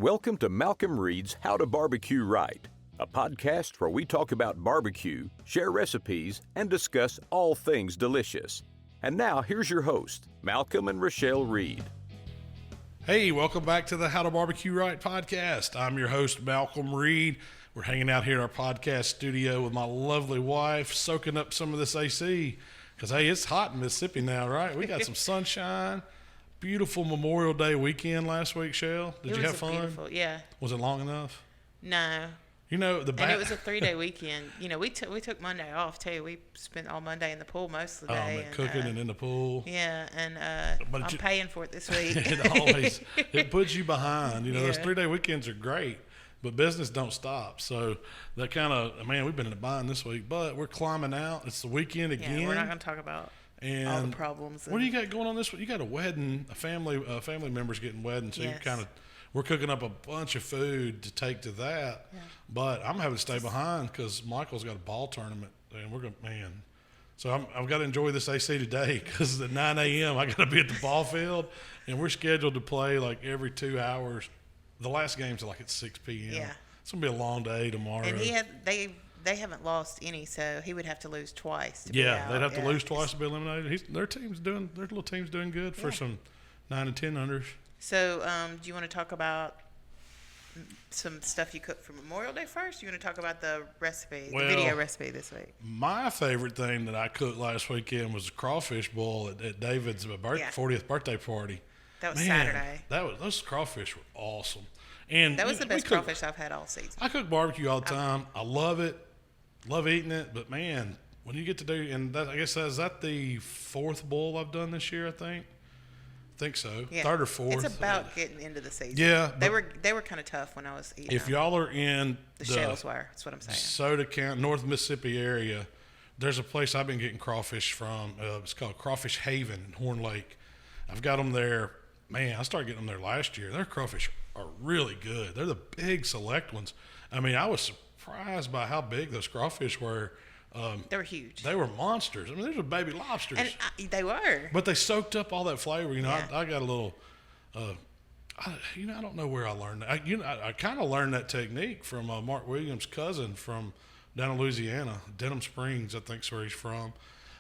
Welcome to Malcom Reed's How to Barbecue Right, a podcast where we talk about barbecue, share recipes, and discuss all things delicious. And now, here's your host, Malcom and Rachelle Reed. Hey, welcome back to the How to Barbecue Right Podcast. I'm your host, Malcom Reed. We're hanging out here in our podcast studio with my lovely wife, soaking up some of this AC. Because, hey, it's hot in Mississippi now, right? We got some sunshine. Beautiful Memorial Day weekend last week, Shell. Did you have fun? Beautiful, yeah. Was it long enough? No. You know, and it was a 3-day weekend. You know, we took Monday off too. We spent all Monday in the pool most of the day. Cooking and in the pool. Yeah, and I'm paying for it this week. It puts you behind. You know, those 3-day weekends are great, but business don't stop. So that kind of, man, we've been in a bind this week, but we're climbing out. It's the weekend again. Yeah, we're not going to talk about all the problems. What do you got going on this week? You got a wedding, a family member's getting wedding, so we're cooking up a bunch of food to take to that. Yeah. But I'm having to stay behind because Michael's got a ball tournament, and we're going to, man. So I've got to enjoy this AC today because at 9 a.m. I got to be at the ball field, and we're scheduled to play like every 2 hours. The last game's like at 6 p.m. Yeah. It's going to be a long day tomorrow. And they haven't lost any, so he would have to lose twice to be out. They'd have to lose twice to be eliminated. Their little team's doing good for some 9 and 10 unders. So, do you want to talk about some stuff you cooked for Memorial Day first? You want to talk about the recipe, the video recipe this week? My favorite thing that I cooked last weekend was a crawfish boil at David's 40th birthday party. That was Saturday. Those crawfish were awesome. And that was the best crawfish I've had all season. I cook barbecue all the time. I love it. Love eating it, but man, when you get to do, and I guess is that the fourth bowl I've done this year? I think so. Yeah. Third or fourth. It's about getting into the season. Yeah, they were kind of tough when I was eating. If y'all are in the shells were, that's what I'm saying. Soda County, North Mississippi area, there's a place I've been getting crawfish from. It's called Crawfish Haven in Horn Lake. I've got them there. Man, I started getting them there last year. Their crawfish are really good. They're the big select ones. I mean, I was surprised by how big those crawfish were. They were huge. They were monsters. I mean, these were baby lobsters. And they were. But they soaked up all that flavor. You know, I got a little, I don't know where I learned that. I kind of learned that technique from Mark Williams' cousin from down in Louisiana, Denham Springs, I think is where he's from.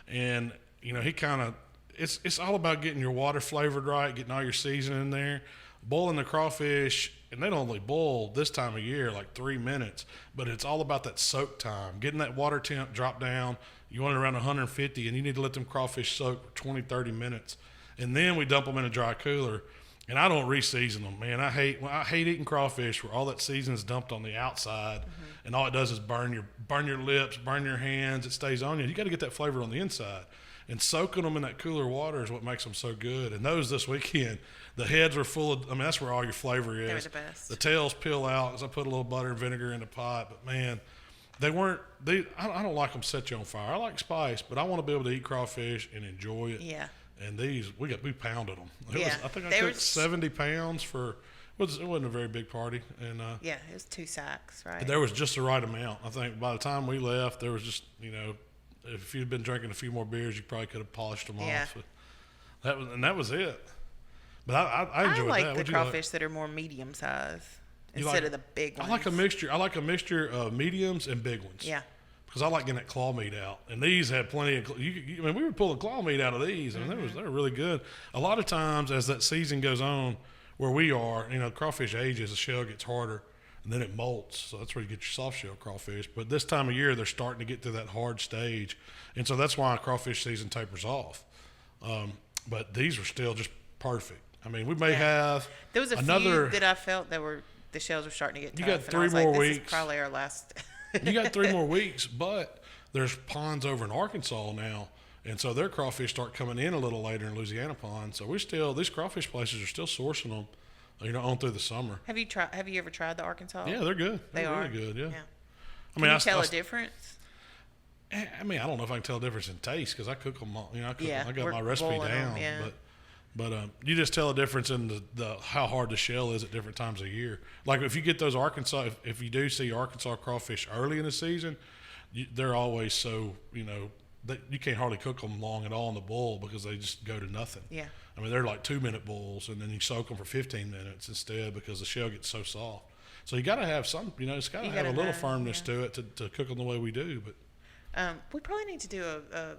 And, you know, he kind of, it's all about getting your water flavored right, getting all your seasoning in there, boiling the crawfish. And they don't only boil this time of year like 3 minutes, but it's all about that soak time, getting that water temp drop down. You want it around 150, and you need to let them crawfish soak for 20, 30 minutes. And then we dump them in a dry cooler. And I don't re-season them, man. I hate eating crawfish where all that season is dumped on the outside, and all it does is burn your lips, burn your hands. It stays on you. You got to get that flavor on the inside. And soaking them in that cooler water is what makes them so good. And those this weekend, the heads are full of, I mean, that's where all your flavor is. They were the best. The tails peel out as I put a little butter and vinegar in the pot. But, man, I don't like them set you on fire. I like spice, but I want to be able to eat crawfish and enjoy it. Yeah. And these, we pounded them. I think I cooked 70 pounds for, it wasn't a very big party. And it was 2 sacks, right? There was just the right amount. I think by the time we left, there was just, you know, if you'd been drinking a few more beers, you probably could have polished them off. So that was it. But I enjoyed that. I like the crawfish that are more medium size instead of the big ones. I like a mixture of mediums and big ones. Yeah. Because I like getting that claw meat out, and these had plenty of. I mean, we were pulling claw meat out of these, and they were really good. A lot of times, as that season goes on, where we are, you know, crawfish ages, the shell gets harder. And then it molts, so that's where you get your soft shell crawfish. But this time of year, they're starting to get to that hard stage, and so that's why crawfish season tapers off. But these are still just perfect. I mean, we may have there was few that I felt that the shells were starting to get tough. You got 3 more weeks. This is probably our last. You got 3 more weeks, but there's ponds over in Arkansas now, and so their crawfish start coming in a little later in Louisiana ponds. So these crawfish places are still sourcing them. You know, on through the summer. Have you ever tried the Arkansas? Yeah, they're good. They're really good. Yeah. Can you tell a difference? I mean, I don't know if I can tell a difference in taste because I cook them all. You know, I got my recipe down. But you just tell a difference in the how hard the shell is at different times of year. Like if you get those Arkansas, if you do see Arkansas crawfish early in the season, they're always so, you know, you can't hardly cook them long at all in the boil because they just go to nothing. Yeah. I mean, they're like 2-minute boils, and then you soak them for 15 minutes instead because the shell gets so soft. So you got to have some, it's got to have a little firmness to it to cook them the way we do. But we probably need to do a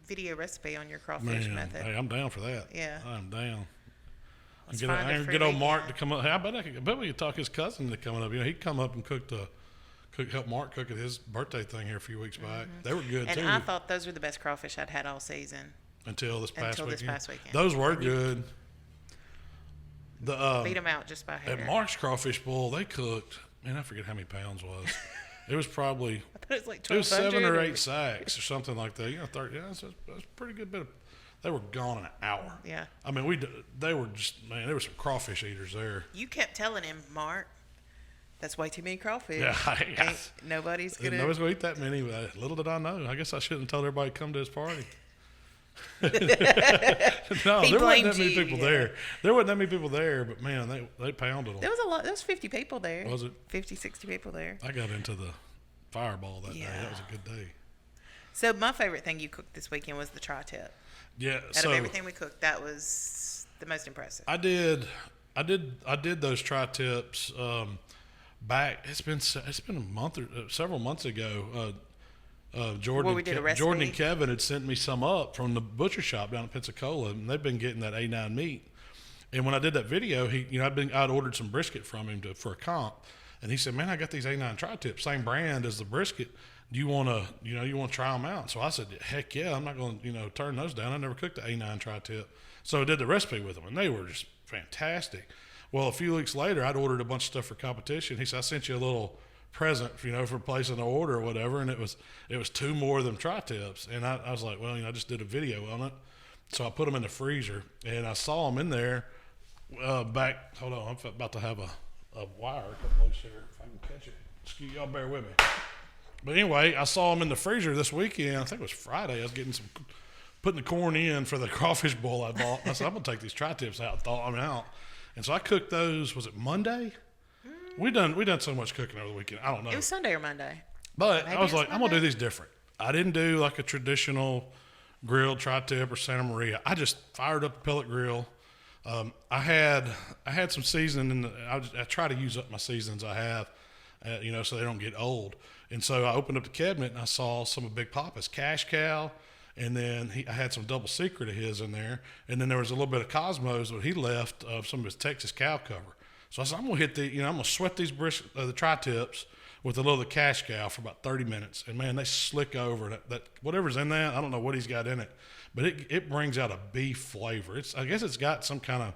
video recipe on your crawfish method. Hey, I'm down for that. Yeah. I'm down. Let's Get old Mark to come up. Hey, I bet we could talk his cousin to coming up. He'd come up and help Mark cook at his birthday thing here a few weeks back. They were good too. And I thought those were the best crawfish I'd had all season. Until this past weekend. Those were good. Beat them out just by hair. At Mark's Crawfish Bowl, they cooked, man, I forget how many pounds was. It was probably, I thought it was like 1,200. It was 7 or 8 sacks or something like that. 30, that's a pretty good bit of, they were gone in an hour. Yeah. I mean, they were just, man, there were some crawfish eaters there. You kept telling him, Mark, that's way too many crawfish. Yeah, nobody's going to eat that many, but little did I know. I guess I shouldn't have told everybody to come to his party. No, there wasn't that many people there. There wasn't that many people there, but man, they pounded them. There was a lot. There was 50 people there. Was it? 50, 60 people there. I got into the fireball that day. That was a good day. So my favorite thing you cooked this weekend was the tri-tip. Yeah. Out of everything we cooked, that was the most impressive. I did those tri-tips back. It's been a month or several months ago. Jordan and Kevin had sent me some up from the butcher shop down in Pensacola, and they've been getting that A9 meat. And when I did that video, I'd ordered some brisket from him for a comp, and he said, "Man, I got these A9 tri-tips, same brand as the brisket. Do you want to try them out?" So I said, "Heck yeah, I'm not going to turn those down. I never cooked the A9 tri-tip." So I did the recipe with them, and they were just fantastic. Well, a few weeks later, I'd ordered a bunch of stuff for competition. He said, "I sent you a little present, for placing an order or whatever," and it was 2 more of them tri-tips, and I was like, well, I just did a video on it, so I put them in the freezer, and I saw them in there back. Hold on, I'm about to have a wire come loose here if I can catch it. Excuse y'all, bear with me. But anyway, I saw them in the freezer this weekend. I think it was Friday. I was putting the corn in for the crawfish bowl I bought. I said, I'm gonna take these tri-tips out and thaw them out, and so I cooked those. Was it Monday? We done so much cooking over the weekend. I don't know. It was Sunday or Monday. But maybe I was like, I'm going to do these different. I didn't do like a traditional grilled tri-tip or Santa Maria. I just fired up the pellet grill. I had some seasoning, and I try to use up my seasons I have, so they don't get old. And so I opened up the cabinet, and I saw some of Big Papa's Cash Cow, and then I had some Double Secret of his in there. And then there was a little bit of Cosmo's that he left of some of his Texas cow cover. So I said, I'm going to hit I'm going to sweat these the tri-tips with a little of the Cash Cow for about 30 minutes. And, man, they slick over. That whatever's in that, I don't know what he's got in it, but it brings out a beef flavor. I guess it's got some kind of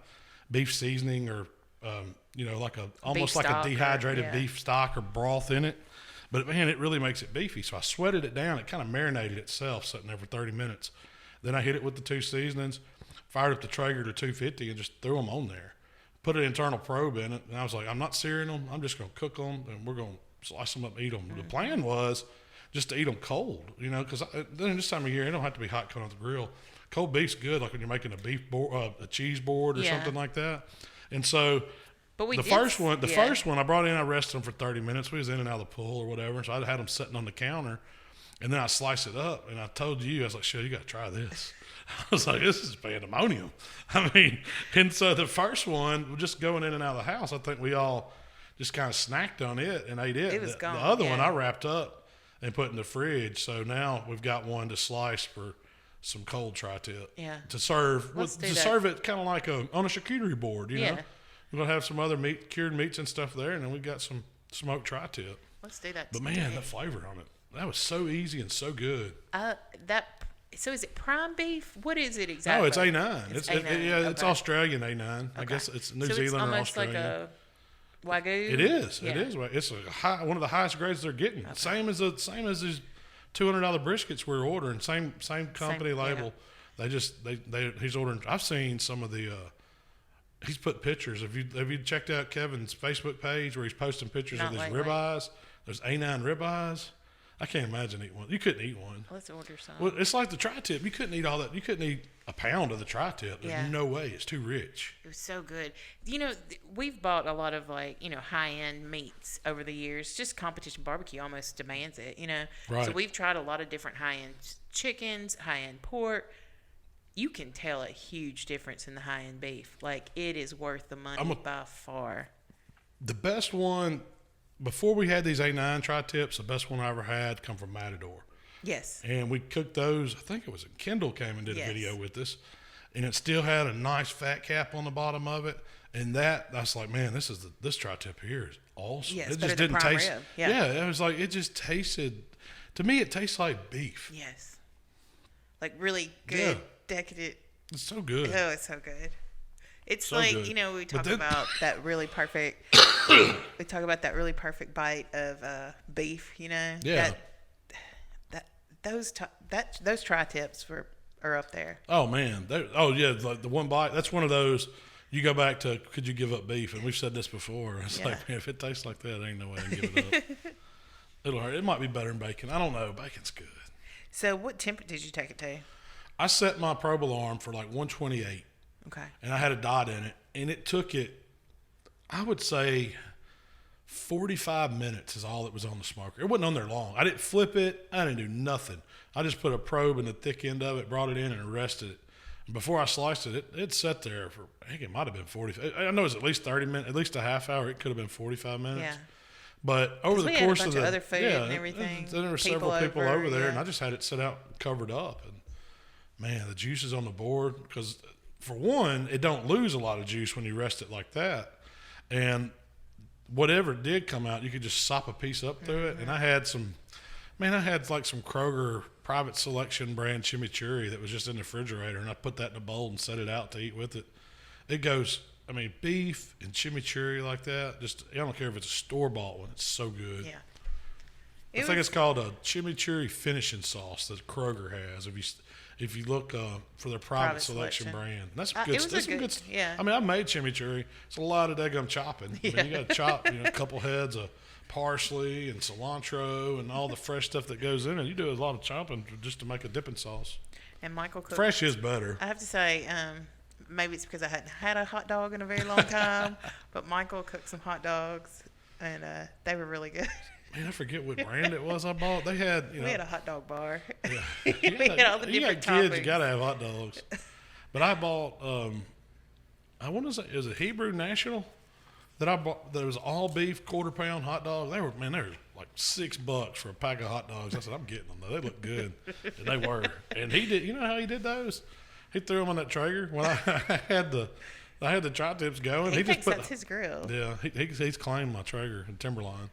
beef seasoning or, like almost like a dehydrated beef stock or broth in it. But, man, it really makes it beefy. So I sweated it down. It kind of marinated itself sitting there for 30 minutes. Then I hit it with the 2 seasonings, fired up the Traeger to 250, and just threw them on there. Put an internal probe in it, and I was like, I'm not searing them. I'm just going to cook them, and we're going to slice them up and eat them. Mm-hmm. The plan was just to eat them cold, because then this time of year, it don't have to be hot coming off the grill. Cold beef's good, like when you're making a cheese board or something like that. And so the first one I brought in, I rested them for 30 minutes. We was in and out of the pool or whatever, so I had them sitting on the counter, and then I sliced it up, and I told you, I was like, "Shit, you got to try this." I was like, this is pandemonium. I mean, and so the first one, just going in and out of the house, I think we all just kind of snacked on it and ate it. It was gone. The other one I wrapped up and put in the fridge. So now we've got one to slice for some cold tri-tip. Yeah. To serve. Serve it kind of like on a charcuterie board, you know. We're going to have some other cured meats and stuff there, and then we've got some smoked tri-tip. Let's do that. But man, the flavor on it, that was so easy and so good. So is it prime beef? What is it exactly? No, it's A9. It's A9. It's Australian A9. Okay. I guess it's New Zealand or Australian. It's almost like a Wagyu. It is. Yeah. It is. It's one of the highest grades they're getting. Okay. Same as these $200 briskets we're ordering. Same company label. Yeah. He's ordering. I've seen some of the. He's put pictures. Have you checked out Kevin's Facebook page where he's posting pictures of his ribeyes? There's A9 ribeyes. I can't imagine eating one. You couldn't eat one. Let's order some. Well, it's like the tri-tip. You couldn't eat all that. You couldn't eat a pound of the tri-tip. There's no way. It's too rich. It was so good. You know, we've bought a lot of high-end meats over the years. Just competition barbecue almost demands it, Right. So we've tried a lot of different high-end chickens, high-end pork. You can tell a huge difference in the high-end beef. Like, it is worth the money by far. The best one, before we had these A9 tri-tips, the best one I ever had come from Matador. Yes. And we cooked those. I think it was Kendall came and did a video with us. And it still had a nice fat cap on the bottom of it. And I was like, man, this tri-tip here is awesome. Yeah, it just didn't taste. Rib. Yeah, it was like, it just tasted, to me, it tastes like beef. Yes. Like really good, decadent. It's so good. Oh, it's so good. It's so like, good. We talk about that really perfect, bite of beef, Yeah. Those tri-tips are up there. Oh, man. Like the one bite, that's one of those, you go back to, could you give up beef? And we've said this before. It's like, man, if it tastes like that, ain't no way I can give it up. It'll hurt. It might be better than bacon. I don't know. Bacon's good. So what temp did you take it to? I set my probe alarm for like 128. Okay. And I had a dot in it. And it took it, I would say, 45 minutes is all it was on the smoker. It wasn't on there long. I didn't flip it. I didn't do nothing. I just put a probe in the thick end of it, brought it in, and arrested it. And before I sliced it, it sat there for, I think it might have been 40. I know it was at least 30 minutes, at least a half hour. It could have been 45 minutes. Yeah. But over the course of the other food and everything, then there were several people over there, and I just had it set out, covered up, and man, the juice is on the board because, for one, it don't lose a lot of juice when you rest it like that, and whatever did come out, you could just sop a piece up through it. And I had like some Kroger private selection brand chimichurri that was just in the refrigerator, and I put that in a bowl and set it out to eat with it. It goes. I mean, beef and chimichurri like that, I don't care if it's a store-bought one. It's so good. Yeah. I think it's called a chimichurri finishing sauce that Kroger has. If you look for their private selection brand. That's good stuff. Yeah. I mean, I've made chimichurri. It's a lot of daggum chopping. I mean, you got to chop a couple heads of parsley and cilantro and all the fresh stuff that goes in it. You do a lot of chopping just to make a dipping sauce. And Michael cooked. Fresh is better. I have to say, maybe it's because I hadn't had a hot dog in a very long time, but Michael cooked some hot dogs, and they were really good. Man, I forget what brand it was I bought. They had, we had a hot dog bar. Yeah. We had all the different toppings. Kids, you got to have hot dogs. But I bought, I want to say, is it Hebrew National that I bought? That was all beef, quarter-pound hot dogs. They were like $6 for a pack of hot dogs. I said, I'm getting them though. They look good, and they were. And he did. You know how he did those? He threw them on that Traeger when I had the tri-tips going. He thinks that's his grill. Yeah, he's claimed my Traeger and Timberline.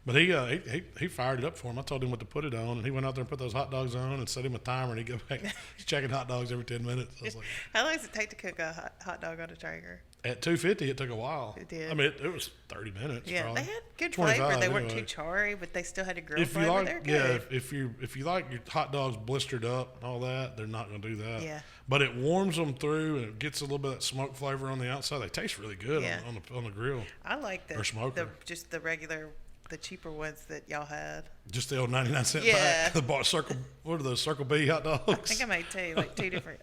But he fired it up for him. I told him what to put it on, and he went out there and put those hot dogs on and set him a timer, and he'd go back. He's checking hot dogs every 10 minutes. I was like, how long does it take to cook a hot dog on a Traeger? At 250, it took a while. It did. I mean, it was 30 minutes. Yeah, probably. they had good flavor. They weren't anyway. too charry, but they still had a grill flavor. They're good. Yeah, if you like your hot dogs blistered up and all that, they're not going to do that. Yeah. But it warms them through, and it gets a little bit of that smoke flavor on the outside. They taste really good on the grill. I like or smoker. just the regular. The cheaper ones that y'all had. Just the old 99-cent pack. The circle. What are those Circle B hot dogs? I think I made two different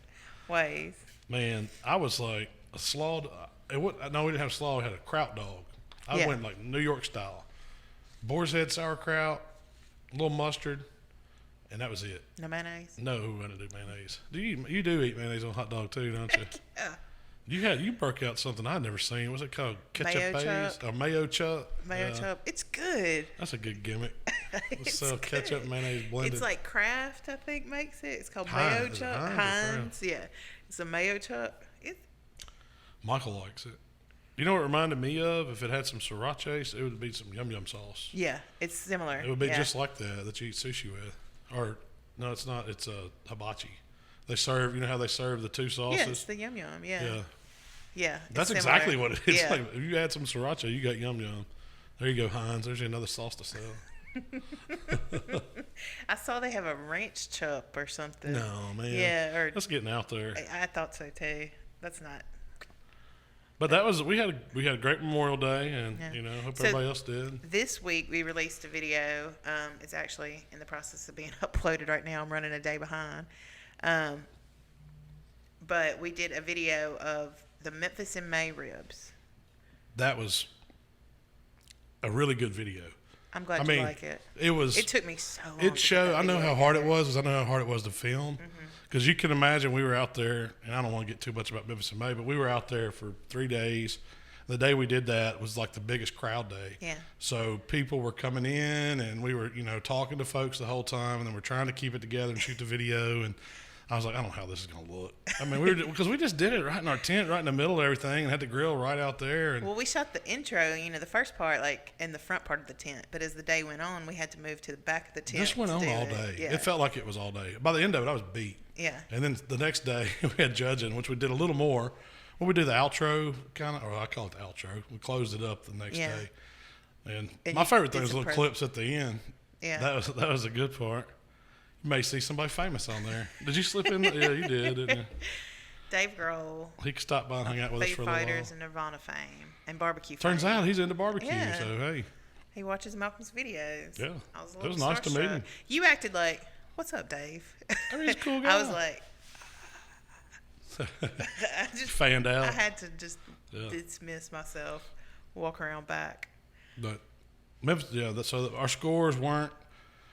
ways. Man, I was like a slaw. No, we didn't have slaw. We had a kraut dog. I went like New York style. Boar's head sauerkraut, a little mustard, and that was it. No mayonnaise? No, I didn't do mayonnaise. You do eat mayonnaise on hot dog too, don't you? Yeah. You broke out something I'd never seen. What's it called? Ketchup Mayo or mayo chup? Mayo chup. It's good. That's a good gimmick. Let's sell ketchup and mayonnaise blended. It's like Kraft, I think, makes it. It's called Heinz. mayo chup. Heinz. Yeah. It's a mayo chup. Michael likes it. You know what it reminded me of? If it had some sriracha, it would be some yum yum sauce. Yeah, it's similar. It would be just like that you eat sushi with. Or, no, it's not. It's a hibachi. They serve, you know how they serve the two sauces? Yeah, it's the yum yum. Yeah. Yeah. Yeah. That's exactly what it is. Yeah. Like, if you add some sriracha, you got yum yum. There you go, Heinz. There's another sauce to sell. I saw they have a ranch chup or something. No, man. Yeah. That's getting out there. I thought so too. That's not. But that was we had a great Memorial Day, and hope everybody else did. This week we released a video. It's actually in the process of being uploaded right now. I'm running a day behind. But we did a video of the Memphis In May ribs. That was a really good video. I'm glad you like it. It took me so long. It showed. I know how hard it was. I know how hard it was to film. Because you can imagine we were out there, and I don't want to get too much about Memphis In May, but we were out there for 3 days. The day we did that was like the biggest crowd day. Yeah. So people were coming in, and we were, talking to folks the whole time, and then we're trying to keep it together and shoot the video. And I was like, I don't know how this is going to look. I mean, because we just did it right in our tent, right in the middle of everything, and had the grill right out there. And well, we shot the intro, the first part, like in the front part of the tent. But as the day went on, we had to move to the back of the tent. This went on all day. Yeah. It felt like it was all day. By the end of it, I was beat. Yeah. And then the next day, we had judging, which we did a little more. Well, we did the outro, or I call it the outro. We closed it up the next day. And my favorite thing was little clips at the end. Yeah. That was a good part. You may see somebody famous on there. Did you slip in? Yeah, you did, didn't you? Dave Grohl. He stopped by and hung out with us for a little while. Fighters and Nirvana fame and barbecue fame. Turns out he's into barbecue, yeah. so hey. He watches Malcolm's videos. Yeah. It was nice to meet him. You acted like, what's up, Dave? I mean, he's a cool guy. I was like, I just fanned out. I had to just dismiss myself, walk around back. But Memphis, so our scores weren't.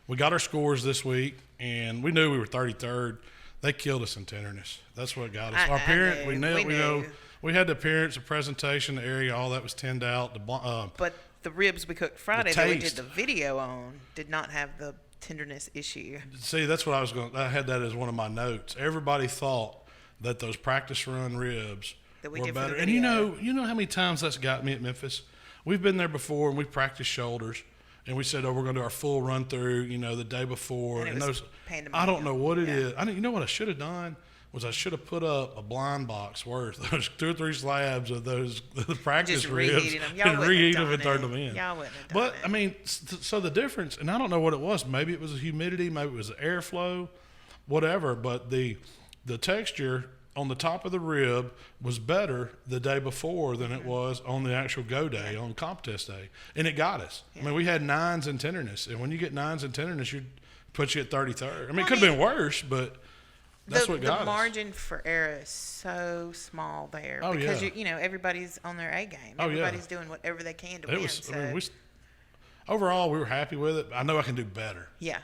We got our scores this week, and we knew we were 33rd. They killed us in tenderness. That's what got us. Our appearance, we knew. We had the appearance, the presentation, the area, all that was tinned out. But the ribs we cooked Friday that we did the video on did not have the tenderness issue. See, that's what I had that as one of my notes. Everybody thought that those practice run ribs were better. And you know how many times that's got me at Memphis? We've been there before, and we practiced shoulders. And we said, we're going to do our full run through, the day before. And those, I don't know what it is. You know what I should have done was I should have put up a blind box worth, those 2 or 3 slabs of the practice ribs and reheat them and turn them in. Y'all wouldn't have done it. I mean, so the difference, and I don't know what it was. Maybe it was the humidity, maybe it was the airflow, whatever. But the texture on the top of the rib was better the day before than it was on the actual go day, on comp test day. And it got us. Yeah. I mean, we had 9s in tenderness. And when you get 9s in tenderness, you put you at 33rd. I mean, it could have been worse, but that's what got us. The margin for error is so small there. Oh, because, everybody's on their A game. Everybody's doing whatever they can to win. Overall, we were happy with it. I know I can do better. Yeah.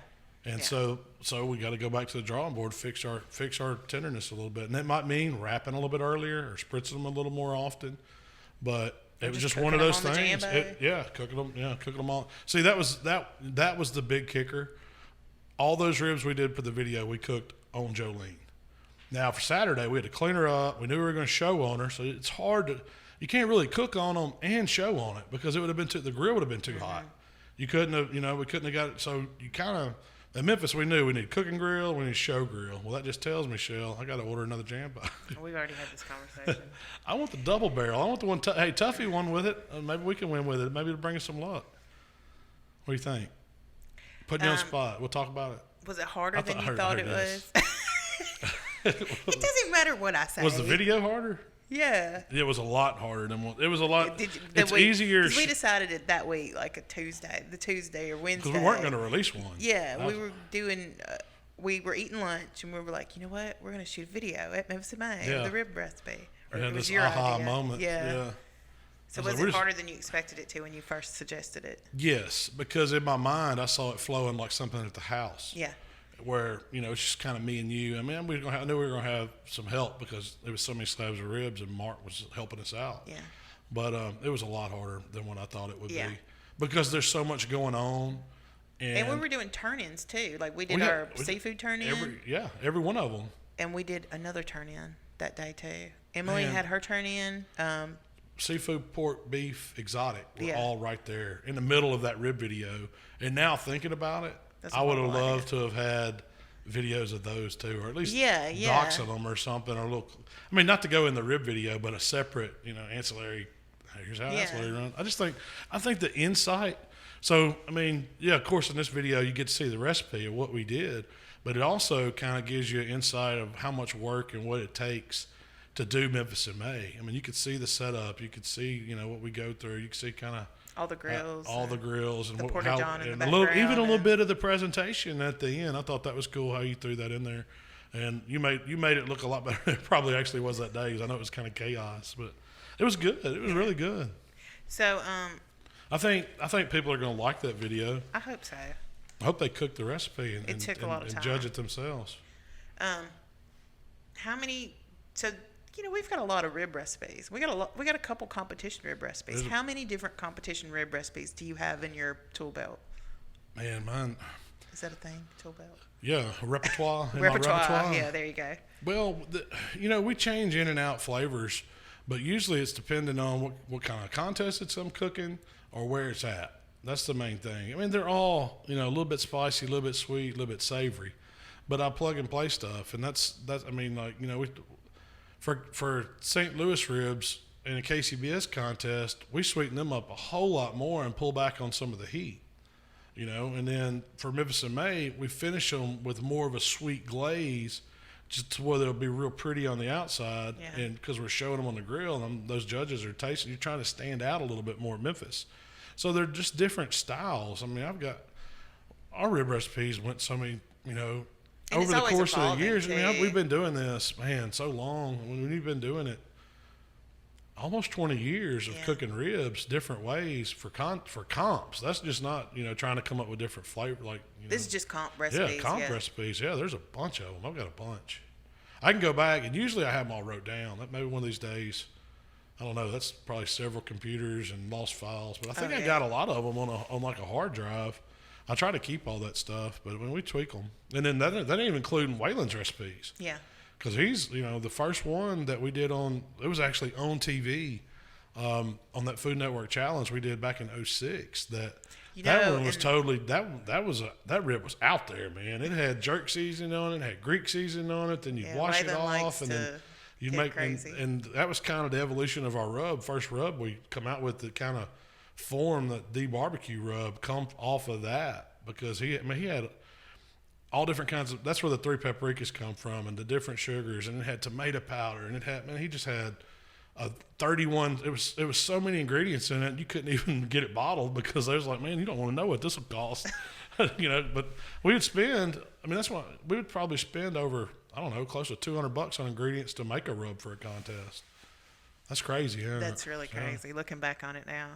And so we got to go back to the drawing board, fix our tenderness a little bit, and that might mean wrapping a little bit earlier or spritzing them a little more often. But it was just one of those things. Cooking them all. See, that was the big kicker. All those ribs we did for the video, we cooked on Jolene. Now for Saturday, we had to clean her up. We knew we were going to show on her, so it's hard to. You can't really cook on them and show on it because it would have been the grill would have been too hot. You couldn't have, we couldn't have got it. So you kind of. At Memphis, we knew we need cooking grill, we need show grill. Well, that just tells me, Shell, I got to order another jam box. We've already had this conversation. I want the double barrel. I want the one. Tuffy one with it. Maybe we can win with it. Maybe it'll bring us some luck. What do you think? Putting you on the spot. We'll talk about it. Was it harder than you thought it was? It doesn't matter what I say. Was the video harder? Yeah. It was a lot harder than it was a lot. It's easier. We decided it that week, like the Tuesday or Wednesday. Because we weren't going to release one. Yeah, we were doing. We were eating lunch and we were like, you know what? We're going to shoot a video at Memphis In May of the rib recipe. Or it was your aha moment. Yeah. So was it harder than you expected it to when you first suggested it? Yes, because in my mind I saw it flowing like something at the house. Yeah. Where it's just kind of me and you. I mean, I knew we were going to have some help because there was so many slabs of ribs and Mark was helping us out. Yeah. But it was a lot harder than what I thought it would be because there's so much going on. And we were doing turn-ins too. Like we did our seafood turn-in. Every one of them. And we did another turn-in that day too. Emily had her turn-in. Seafood, pork, beef, exotic were all right there in the middle of that rib video. And now thinking about it, I would have loved to have had videos of those too, or at least docs of them or something, or a little. I mean, not to go in the rib video, but a separate, ancillary. Here's how ancillary runs. I think the insight. So, I mean, of course, in this video you get to see the recipe of what we did, but it also kind of gives you an insight of how much work and what it takes to do Memphis in May. I mean, you could see the setup. You could see, what we go through. You could see kind of all the grills, and the how, in the even a little bit of the presentation at the end. I thought that was cool how you threw that in there, and you made it look a lot better than it probably actually was that day. Because I know it was kind of chaos, but it was good. It was really good. So, I think people are going to like that video. I hope so. I hope they cook the recipe and a lot of time. Judge it themselves. How many? So we've got a lot of rib recipes. We got a couple competition rib recipes. How many different competition rib recipes do you have in your tool belt? Man, mine. Is that a thing? Tool belt. Yeah, repertoire. repertoire. Yeah, there you go. Well, we change in and out flavors, but usually it's depending on what kind of contest it's I'm cooking or where it's at. That's the main thing. I mean, they're all, a little bit spicy, a little bit sweet, a little bit savory, but I plug and play stuff. And that's, I mean, like, for St. Louis ribs in a KCBS contest, we sweeten them up a whole lot more and pull back on some of the heat, and then for Memphis in May, we finish them with more of a sweet glaze, just to where they'll be real pretty on the outside. Yeah. And because we're showing them on the grill and those judges are tasting, you're trying to stand out a little bit more at Memphis. So they're just different styles. I mean, I've got our rib recipes went so many, over the course of the years. I mean, we've been doing this, man, so long. I mean, we've been doing it almost 20 years of cooking ribs different ways for comps. That's just not, trying to come up with different flavor. Like, this is just comp recipes. Yeah, comp recipes. Yeah, there's a bunch of them. I've got a bunch. I can go back, and usually I have them all wrote down. Maybe one of these days. I don't know. That's probably several computers and lost files, but I think I got a lot of them on like a hard drive. I try to keep all that stuff, but when we tweak them, and then that ain't even including Waylon's recipes. Yeah. Because he's, the first one that we did it was actually on TV, on that Food Network Challenge we did back in 2006. That one was totally that rib was out there, man. It had jerk seasoning on it, had Greek seasoning on it. Then you wash it off, and then you make and that was kind of the evolution of our rub. First rub we come out with the kind of form that the barbecue rub come off of that, because he had all different kinds of. That's where the 3 paprikas come from, and the different sugars, and it had tomato powder, and he just had a 31. It was so many ingredients in it, you couldn't even get it bottled, because I was like, man, you don't want to know what this will cost, But we would spend. I mean, that's what we would probably spend over. I don't know, close to $200 on ingredients to make a rub for a contest. That's crazy, huh? That's really crazy. Looking back on it now,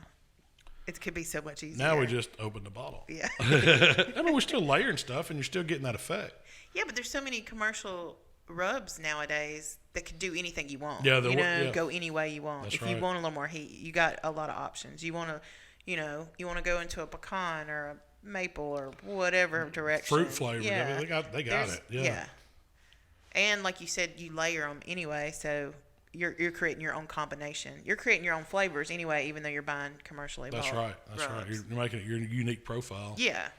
it could be so much easier. Now we just open the bottle. Yeah. I mean, we're still layering stuff, and you're still getting that effect. Yeah, but there's so many commercial rubs nowadays that can do anything you want. Yeah, go any way you want. That's if you want a little more heat, you got a lot of options. You want to, you want to go into a pecan or a maple or whatever direction. Fruit flavor. Yeah. I mean, they got it. Yeah. And like you said, you layer them anyway, so you're creating your own combination. You're creating your own flavors anyway, even though you're buying commercially bought. That's right. You're making it your unique profile. Yeah.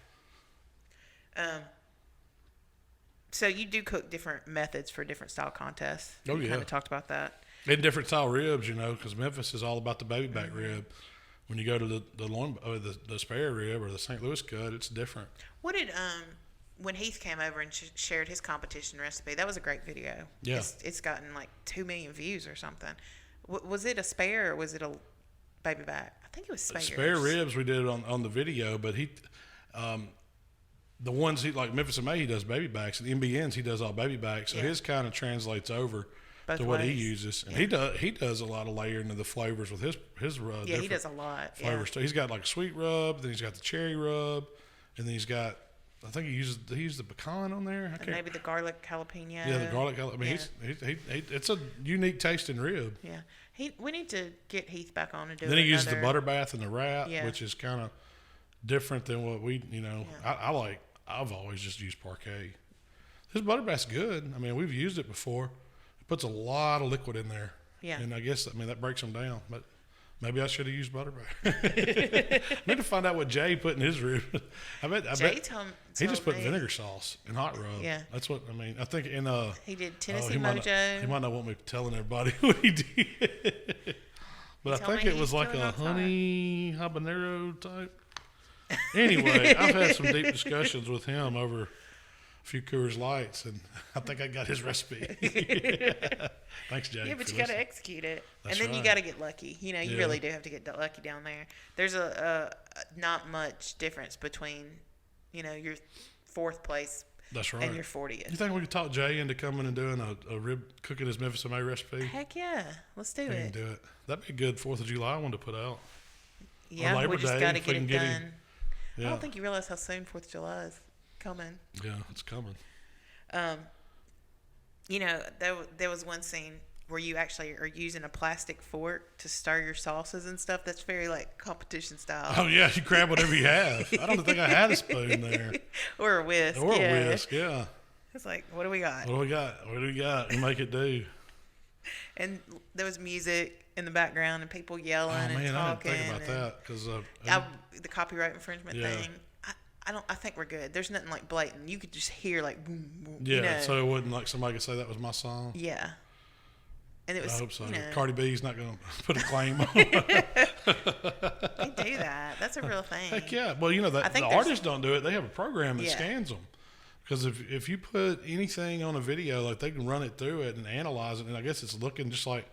So you do cook different methods for different style contests. Oh, yeah. We kind of talked about that. And different style ribs, because Memphis is all about the baby back rib. When you go to the spare rib or the St. Louis cut, it's different. What did when Heath came over and shared his competition recipe? That was a great video. Yeah, it's gotten like 2 million views or something. Was it a spare or was it a baby back? I think it was spare. Spare ribs we did on the video, but he, the ones he like Memphis in May, he does baby backs, and MBNs he does all baby backs. So his kind of translates over both to ways. What he uses, and he does a lot of layering of the flavors with his rub. Yeah, he does a lot. Flavors too. He's got like a sweet rub, then he's got the cherry rub, and then he's got. I think he used the pecan on there. And maybe the garlic jalapeno. Yeah, the garlic jalapeno. I mean, it's a unique tasting rib. Yeah, we need to get Heath back on and do. Then he uses the butter bath and the wrap, which is kind of different than what we, I like. I've always just used parquet. His butter bath's good. I mean, we've used it before. It puts a lot of liquid in there. Yeah. And I guess that breaks them down, but. Maybe I should have used butter bath. I need to find out what Jay put in his rib. I bet he just put vinegar sauce and hot rub. Yeah, that's what I mean. I think he did Tennessee Mojo. He might not want me telling everybody what he did, but I think it was like a honey habanero type. Anyway, I've had some deep discussions with him over few Coors Lights, and I think I got his recipe. Thanks, Jay. Yeah, but you got to execute it. That's and then right. you got to get lucky. You know, you really do have to get lucky down there. There's a not much difference between, you know, your 4th place That's right. and your 40th. You think we could talk Jay into coming and doing a rib, cooking his Memphis In May recipe? Heck yeah. Let's do We it. can do it. That'd be a good 4th of July one to put out. Yeah, Labor we just Day, got to if we get can it get done. him. I Yeah. don't think you realize how soon 4th of July is coming. Yeah, it's coming. You know, there was one scene where you actually are using a plastic fork to stir your sauces and stuff. That's very like competition style. Oh yeah, you grab whatever you have. I don't think I had a spoon there. Or a whisk. Or yeah. a whisk, yeah. It's like, what do we got? What do we got? What do we got? We make it do. And there was music in the background and people yelling Oh man, and I talking. didn't think about that because The copyright infringement thing. I think we're good. There's nothing like blatant. You could just hear like boom, boom. yeah, You know? so it wasn't like somebody could say that was my song. Yeah. And it was. I hope so. You know, Cardi B's not going to put a claim on it. they do that. That's a real thing. Heck yeah. Well, you know, the artists don't do it. They have a program that scans them. Because if you put anything on a video, like they can run it through it and analyze it, and I guess it's looking just like,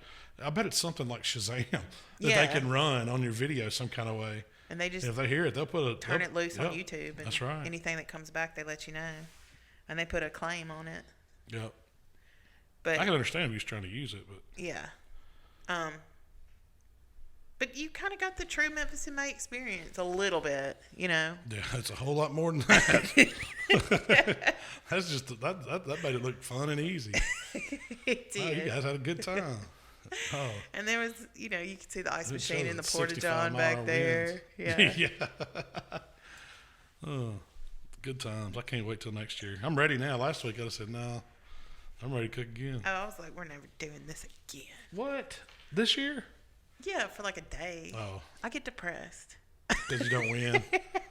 I bet it's something like Shazam that they can run on your video some kind of way. And they just And if they hear it, they'll turn it loose on YouTube. And that's right. Anything that comes back, they let you know. And they put a claim on it. Yep. But I can understand who's trying to use it, but yeah. But you kind of got the true Memphis In May experience a little bit, you know. yeah, it's a whole lot more than that. That's just that made it look fun and easy. It did. Oh, you guys had a good time. Oh. And there was, you know, you could see the ice It machine shows in the 65 porta-john back mile there. winds. Yeah. Yeah. Oh, good times. I can't wait till next year. I'm ready now. Last week I said, no, I'm ready to cook again. Oh, I was like, we're never doing this again. What? This year? Yeah, for like a day. Oh. I get depressed. Because you don't win.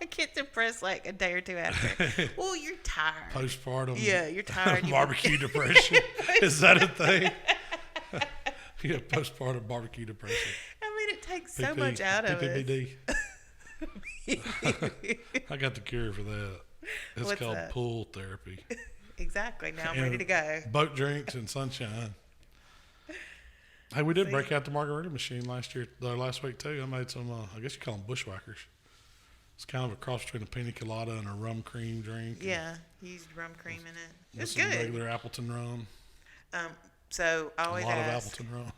I get depressed like a day or two after. Well, you're tired. Postpartum. Yeah, you're tired. Barbecue depression. Is that a thing? Yeah, postpartum barbecue depression. I mean, it takes so much out of PPD. I got the cure for that. It's What's called that? pool therapy. Exactly. Now I'm And ready to go. Boat drinks and sunshine. Hey, we did break out the margarita machine last week too. I made some, I guess you call them bushwhackers. It's kind of a cross between a pina colada and a rum cream drink. Yeah, used rum cream in it. It's some good. regular Appleton rum. So I always A lot of ask, Appleton rum.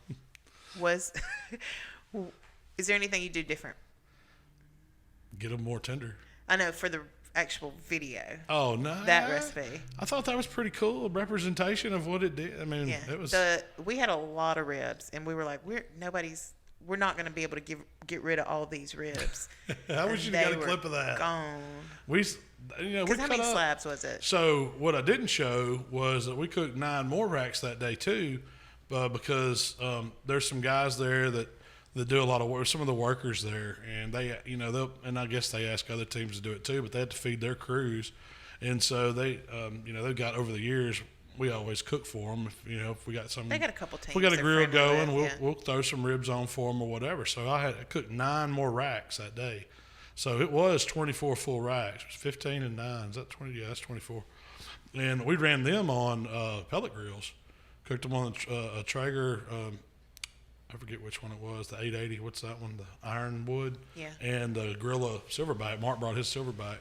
is there anything you do different? Get them more tender. I know for the actual video. Oh no, That recipe. I thought that was pretty cool. A representation of what it did. I mean, Yeah, it was. we had a lot of ribs, and we were like, we're not going to be able to get rid of all these ribs. I wish you'd got a clip of that. Gone. Because how many slabs was it? So what I didn't show was that we cooked 9 more racks that day too, because there's some guys there that do a lot of work. Some of the workers there, and they, and I guess they ask other teams to do it too, but they have to feed their crews, and so they, they've got over the years. We always cook for them. If we got some, They got a couple teams. if we got a they're grill friendly going, with, we'll throw some ribs on for them or whatever. So I cooked 9 more racks that day. So it was 24 full racks. It was 15 and 9. Is that 20? Yeah, that's 24. And we ran them on pellet grills. Cooked them on a Traeger. I forget which one it was. The 880. What's that one? The ironwood. Yeah. And the Gorilla Silverback. Mark brought his Silverback,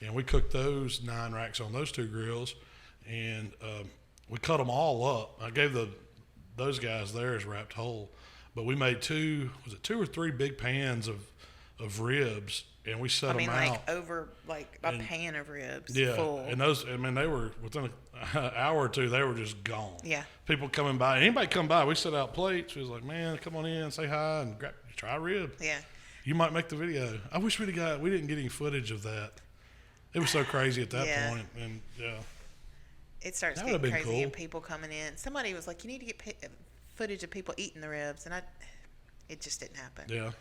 and we cooked those 9 racks on those 2 grills, and we cut them all up. I gave those guys theirs wrapped whole, but we made 2 or 3 big pans of ribs, and we set them out. like over like a pan of ribs. Yeah, full. and those, they were within an hour or 2, they were just gone. Yeah. People coming by, anybody come by, we set out plates. We was like, man, come on in, say hi, and try a rib. Yeah. You might make the video. I wish we didn't get any footage of that. It was so crazy at that point, and yeah. It starts That getting would've been crazy cool. and people coming in. Somebody was like, you need to get footage of people eating the ribs, and it just didn't happen. Yeah.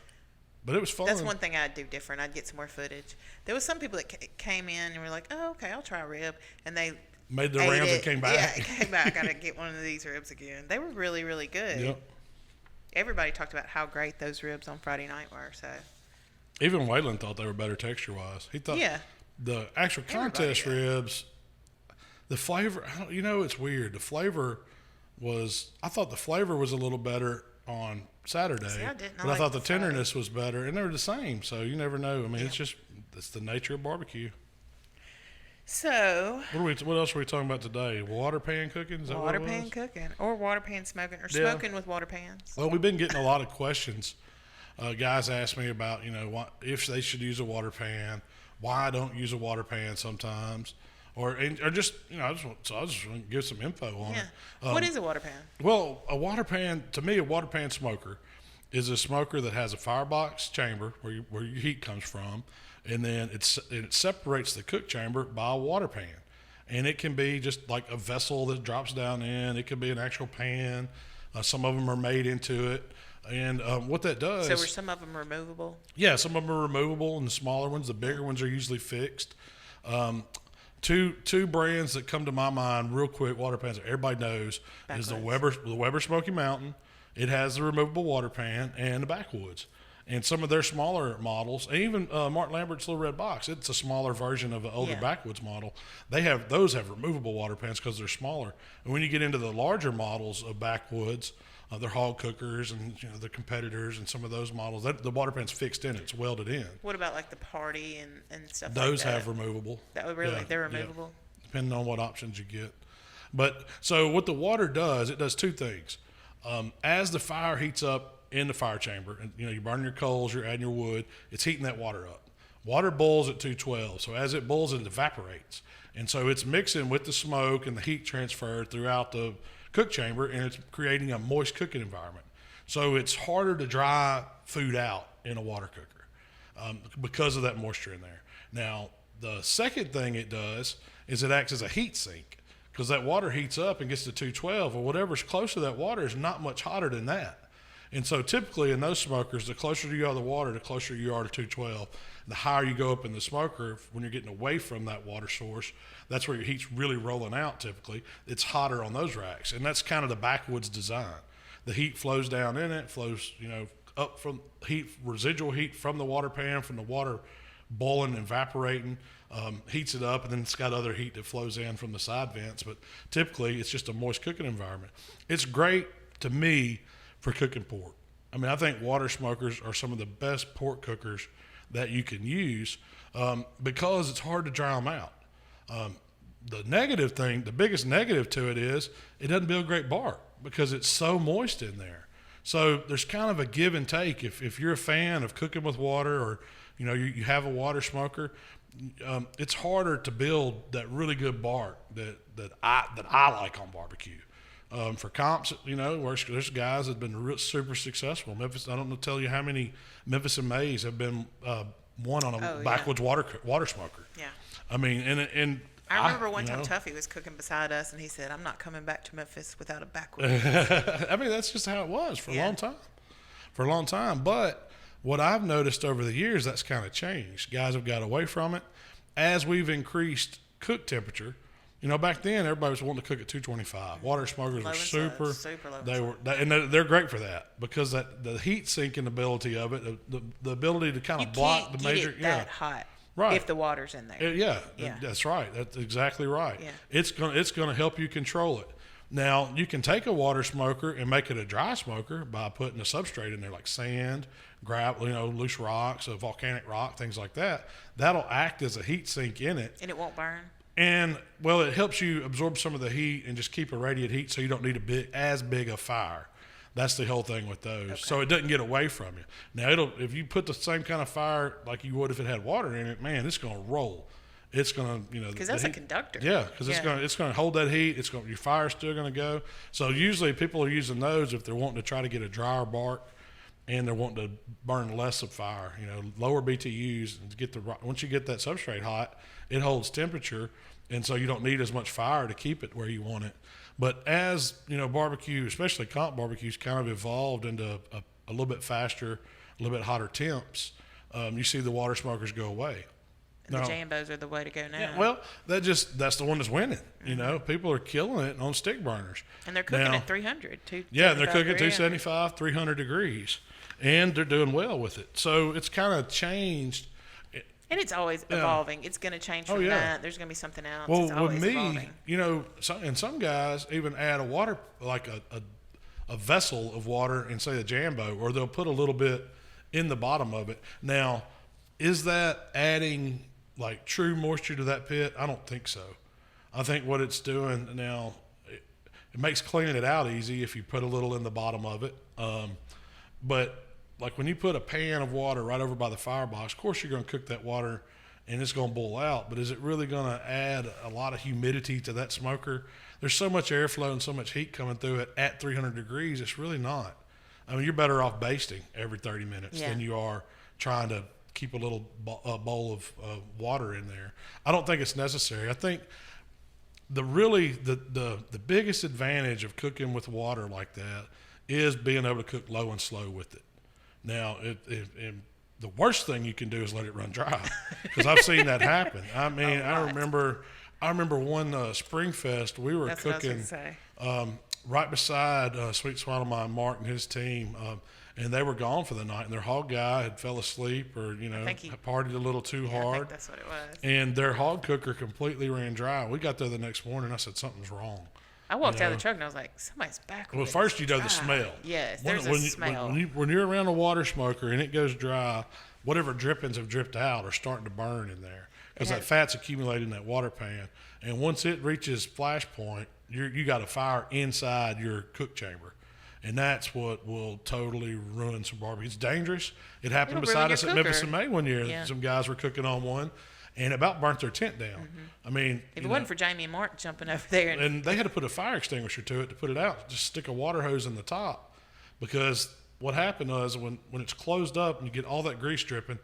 But it was fun. That's one thing I'd do different. I'd get some more footage. There was some people that came in and were like, oh, okay, I'll try a rib. And they made the ate rounds it. and came back. Yeah, came back. I got to get one of these ribs again. They were really, really good. Yep. Everybody talked about how great those ribs on Friday night were. So Even Waylon thought they were better texture-wise. He thought the actual contest ribs, The flavor, it's weird. I thought the flavor was a little better on Saturday, See, but I thought the tenderness was better, and they were the same. So you never know. I mean, it's the nature of barbecue. So what else are we talking about today? Water pan cooking? Is that water what it pan was? cooking, or water pan smoking, or smoking with water pans. Well, we've been getting a lot of questions. Guys ask me about if they should use a water pan, why I don't use a water pan sometimes, or just I just want to give some info on it. What is a water pan? Well, a water pan, to me, a water pan smoker is a smoker that has a firebox chamber where your heat comes from, and then it separates the cook chamber by a water pan. And it can be just like a vessel that drops down in. It could be an actual pan. Some of them are made into it. And what that does... So are some of them removable? Yeah, some of them are removable, and the smaller ones, the bigger ones are usually fixed. Two brands that come to my mind real quick, water pans that everybody knows, is the Weber Smoky Mountain. It has the removable water pan, and the Backwoods. And some of their smaller models, and even Mark Lambert's Little Red Box, it's a smaller version of an older Backwoods model. Those have removable water pans because they're smaller. And when you get into the larger models of Backwoods, they're hog cookers and the competitors and some of those models, the water pan's fixed in, it's welded in. What about like the party and stuff those like that? Have removable. They're removable? Yeah. Depending on what options you get. But so what the water does, it does two things. As the fire heats up in the fire chamber, and you're burning your coals, you're adding your wood, it's heating that water up. Water boils at 212, so as it boils, it evaporates. And so it's mixing with the smoke and the heat transfer throughout the cook chamber, and it's creating a moist cooking environment. So it's harder to dry food out in a water cooker because of that moisture in there. Now, the second thing it does is it acts as a heat sink, because that water heats up and gets to 212, or whatever's close to that water is not much hotter than that. And so typically in those smokers, the closer you are to the water, the closer you are to 212. The higher you go up in the smoker, when you're getting away from that water source, that's where your heat's really rolling out typically. It's hotter on those racks. And that's kind of the Backwoods design. The heat flows down in it, flows, up from residual heat from the water pan, from the water boiling, evaporating, heats it up, and then it's got other heat that flows in from the side vents. But typically it's just a moist cooking environment. It's great to me for cooking pork. I mean, I think water smokers are some of the best pork cookers that you can use because it's hard to dry them out. The biggest negative to it is it doesn't build great bark because it's so moist in there. So there's kind of a give and take. If you're a fan of cooking with water, or you have a water smoker, it's harder to build that really good bark that I like on barbecue. For comps, there's guys that have been super successful. Memphis, I don't know, tell you how many Memphis In May's have been won on a Backwoods water smoker. Yeah. I mean, and I remember one time Tuffy was cooking beside us, and he said, "I'm not coming back to Memphis without a Backwoods." I mean, that's just how it was for a long time. For a long time. But what I've noticed over the years, that's kind of changed. Guys have got away from it. As we've increased cook temperature, back then everybody was wanting to cook at 225. Water smokers were super low. They're great for that because the heat sinking ability of it, the ability to kind of block the major. Get that hot. Right. If the water's in there. Yeah, that's right. That's exactly right. Yeah. It's gonna help you control it. Now, you can take a water smoker and make it a dry smoker by putting a substrate in there like sand, gravel, loose rocks, a volcanic rock, things like that. That'll act as a heat sink in it. And it won't burn? And, well, it helps you absorb some of the heat and just keep a radiant heat so you don't need as big a fire. That's the whole thing with those. Okay. So it doesn't get away from you. Now, if you put the same kind of fire like you would if it had water in it, man, it's going to roll. It's going to, because that's a conductor. Yeah, because it's going to hold that heat. Your fire's still going to go. So usually people are using those if they're wanting to try to get a drier bark and they're wanting to burn less of fire. Lower BTUs and once you get that substrate hot, it holds temperature, and so you don't need as much fire to keep it where you want it. But as barbecue, especially comp barbecues, kind of evolved into a little bit faster, a little bit hotter temps, you see the water smokers go away. And the Jambos are the way to go now. Yeah, well, that's the one that's winning. Mm-hmm. People are killing it on stick burners. And they're cooking at 300. Yeah, they're cooking 275, 300 degrees. And they're doing well with it. So it's kind of changed. And it's always evolving. It's going to change from that. There's going to be something else. Well, it's always with me, evolving. And some guys even add a water, like a vessel of water and say a Jambo, or they'll put a little bit in the bottom of it. Now, is that adding like true moisture to that pit? I don't think so. I think what it's doing now, it makes cleaning it out easy if you put a little in the bottom of it. But like when you put a pan of water right over by the firebox, of course you're going to cook that water and it's going to boil out. But is it really going to add a lot of humidity to that smoker? There's so much airflow and so much heat coming through it at 300 degrees. It's really not. I mean, you're better off basting every 30 minutes than you are trying to keep a little bowl of water in there. I don't think it's necessary. I think the biggest advantage of cooking with water like that is being able to cook low and slow with it. Now, the worst thing you can do is let it run dry, because I've seen that happen. I mean, I remember one Springfest, we were cooking right beside Sweet Swallow My Mark and his team, and they were gone for the night, and their hog guy had fell asleep or, partied a little too hard. I think that's what it was. And their hog cooker completely ran dry. We got there the next morning, I said, something's wrong. I walked out of the truck and I was like, somebody's back. Well, first you know the smell. Yes, there's a smell. When you're around a water smoker and it goes dry, whatever drippings have dripped out are starting to burn in there, because that fat's accumulating in that water pan. And once it reaches flash point, you got a fire inside your cook chamber. And that's what will totally ruin some barbecue. It's dangerous. It happened beside us at Memphis In May one year. Yeah. Some guys were cooking on one, and about burnt their tent down. Mm-hmm. I mean, if it wasn't for Jamie and Mark jumping over there. And they had to put a fire extinguisher to it to put it out. Just stick a water hose in the top, because what happened was when it's closed up and you get all that grease dripping,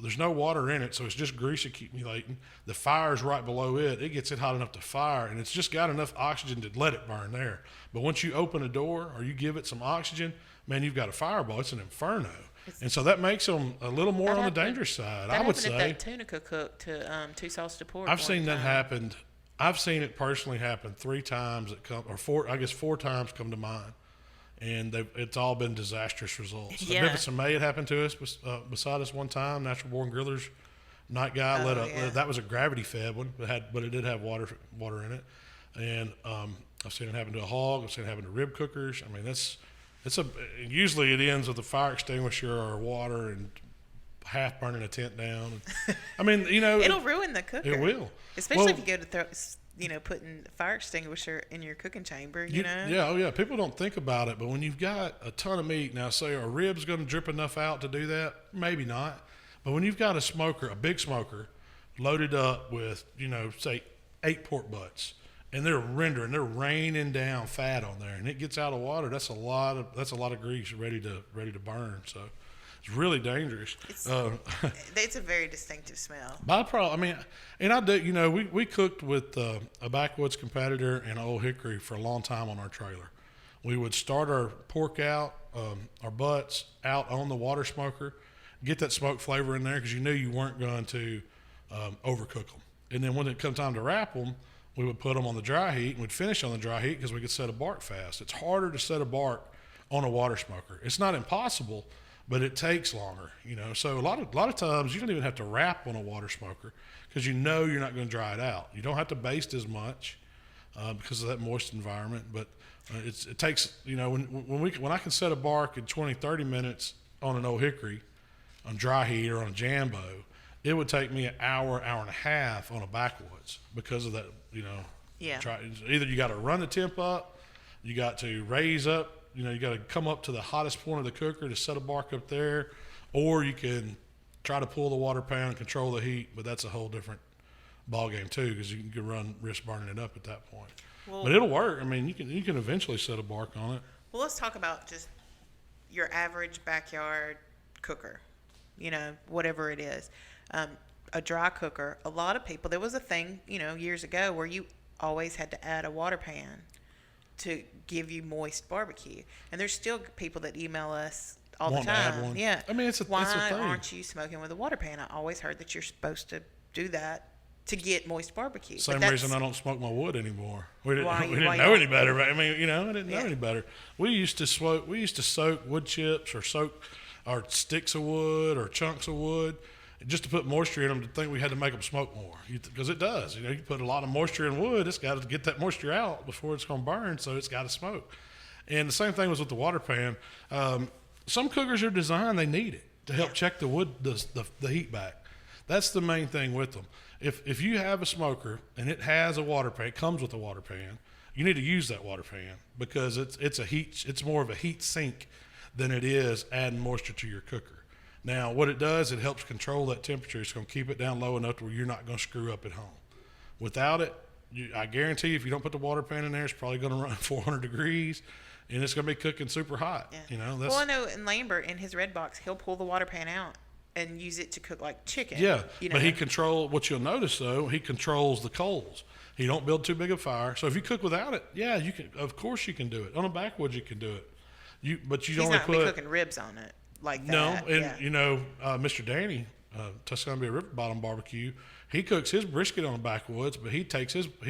there's no water in it, so it's just grease accumulating. The fire's right below it. It gets it hot enough to fire, and it's just got enough oxygen to let it burn there. But once you open a door or you give it some oxygen, man, you've got a fireball. It's an inferno. And so that makes them a little more on the dangerous side, I would say. That Tunica cook to two sauce to pork. I've seen that happen. I've seen it personally happen 3 times four times come to mind. And it's all been disastrous results. Yeah. Memphis In May, it happened to us beside us one time. Natural Born Grillers night guy that was a gravity fed one, but it did have water in it. And I've seen it happen to a hog. I've seen it happen to rib cookers. I mean, usually it ends with a fire extinguisher or water and half burning a tent down. I mean, it'll ruin the cooker. It will, especially if you go to putting a fire extinguisher in your cooking chamber, Yeah. People don't think about it, but when you've got a ton of meat, now say a rib's going to drip enough out to do that? Maybe not. But when you've got a big smoker, loaded up with, say 8 pork butts, and they're raining down fat on there, and it gets out of water, that's a lot of grease ready to burn. So it's really dangerous. It's a very distinctive smell. We cooked with a backwoods competitor and Old Hickory for a long time on our trailer. We would start our pork out, our butts out on the water smoker, get that smoke flavor in there, because you knew you weren't going to overcook them. And then when it comes time to wrap them, we would put them on the dry heat, and we'd finish on the dry heat because we could set a bark fast. It's harder to set a bark on a water smoker. It's not impossible, but it takes longer, So a lot of times you don't even have to wrap on a water smoker, because you're not going to dry it out. You don't have to baste as much because of that moist environment. But it takes, when I can set a bark in 20, 30 minutes on an Old Hickory, on dry heat or on a Jambo, it would take me an hour and a half on a backwoods because of that. Either you got to run the temp up, you got to raise up. You got to come up to the hottest point of the cooker to set a bark up there, or you can try to pull the water pan and control the heat, but that's a whole different ballgame too, because you can risk burning it up at that point. But it'll work. I mean, you can eventually set a bark on it. Well, let's talk about just your average backyard cooker, whatever it is. A dry cooker. A lot of people, there was a thing, years ago where you always had to add a water pan to give you moist barbecue. And there's still people that email us all the time. Yeah. I mean, it's a thing. Why aren't you smoking with a water pan? I always heard that you're supposed to do that to get moist barbecue. Same reason I don't smoke my wood anymore. We didn't know any better, right? I mean, I didn't know any better. We used to soak wood chips or soak our sticks of wood or chunks of wood just to put moisture in them to think we had to make them smoke more, because it does. You put a lot of moisture in wood, it's got to get that moisture out before it's going to burn, so it's got to smoke. And the same thing was with the water pan. Some cookers are designed, they need it to help check the wood, the heat back. That's the main thing with them. If you have a smoker and it has a water pan, it comes with a water pan, you need to use that water pan, because it's more of a heat sink than it is adding moisture to your cooker. Now, what it does, it helps control that temperature. It's going to keep it down low enough to where you're not going to screw up at home. Without it, I guarantee you, if you don't put the water pan in there, it's probably going to run 400 degrees, and it's going to be cooking super hot. Yeah. Well, I know in Lambert, in his red box, he'll pull the water pan out and use it to cook like chicken. Yeah, but what you'll notice, though, he controls the coals. He don't build too big a fire. So if you cook without it, yeah, you can. Of course you can do it. On a backwoods, you can do it. He's only not going to be cooking ribs on it. Like that. No, and Mr. Danny, Tuscaloosa River Bottom Barbecue, he cooks his brisket on the backwoods, but he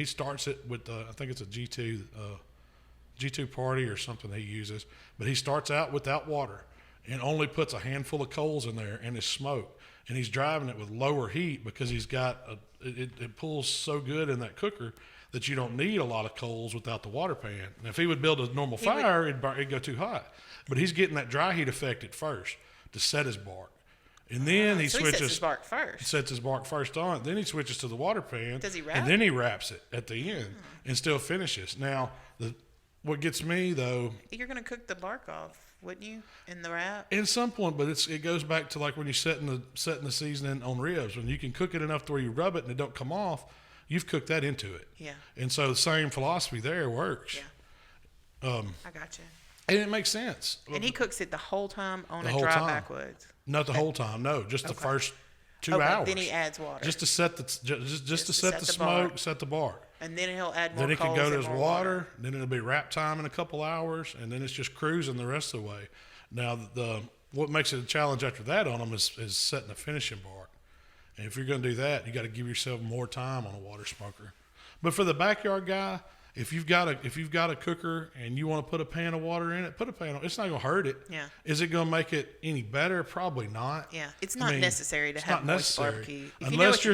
starts it with I think it's a G2 party or something he uses, but he starts out without water and only puts a handful of coals in there and his smoke, and he's driving it with lower heat because he's got it pulls so good in that cooker that you don't need a lot of coals without the water pan. And if he would build a normal fire, it'd go too hot. But he's getting that dry heat effect at first to set his bark. And then he switches. He sets his bark first. Sets his bark first on. Then he switches to the water pan. Does he wrap? And then he wraps it at the end and still finishes. Now, what gets me, though. You're going to cook the bark off, wouldn't you, in the wrap? At some point, but it goes back to like when you're setting the seasoning on ribs. When you can cook it enough to where you rub it and it don't come off, you've cooked that into it. Yeah. And so the same philosophy there works. Yeah. I got you. And it makes sense. And he cooks it the whole time on a dry backwoods. Not the whole time, no. Just the first 2 hours. Then he adds water. Just to set the set the smoke, set the bark. And then he'll add more. Then it can go to his water. Then it'll be wrap time in a couple hours, and then it's just cruising the rest of the way. Now what makes it a challenge after that on them is setting the finishing bark. And if you're going to do that, you got to give yourself more time on a water smoker. But for the backyard guy, if you've got a cooker and you want to put a pan of water in it, put a pan on. It's not going to hurt it. Yeah. Is it going to make it any better? Probably not. Yeah. It's not necessary to have moist barbecue. Unless your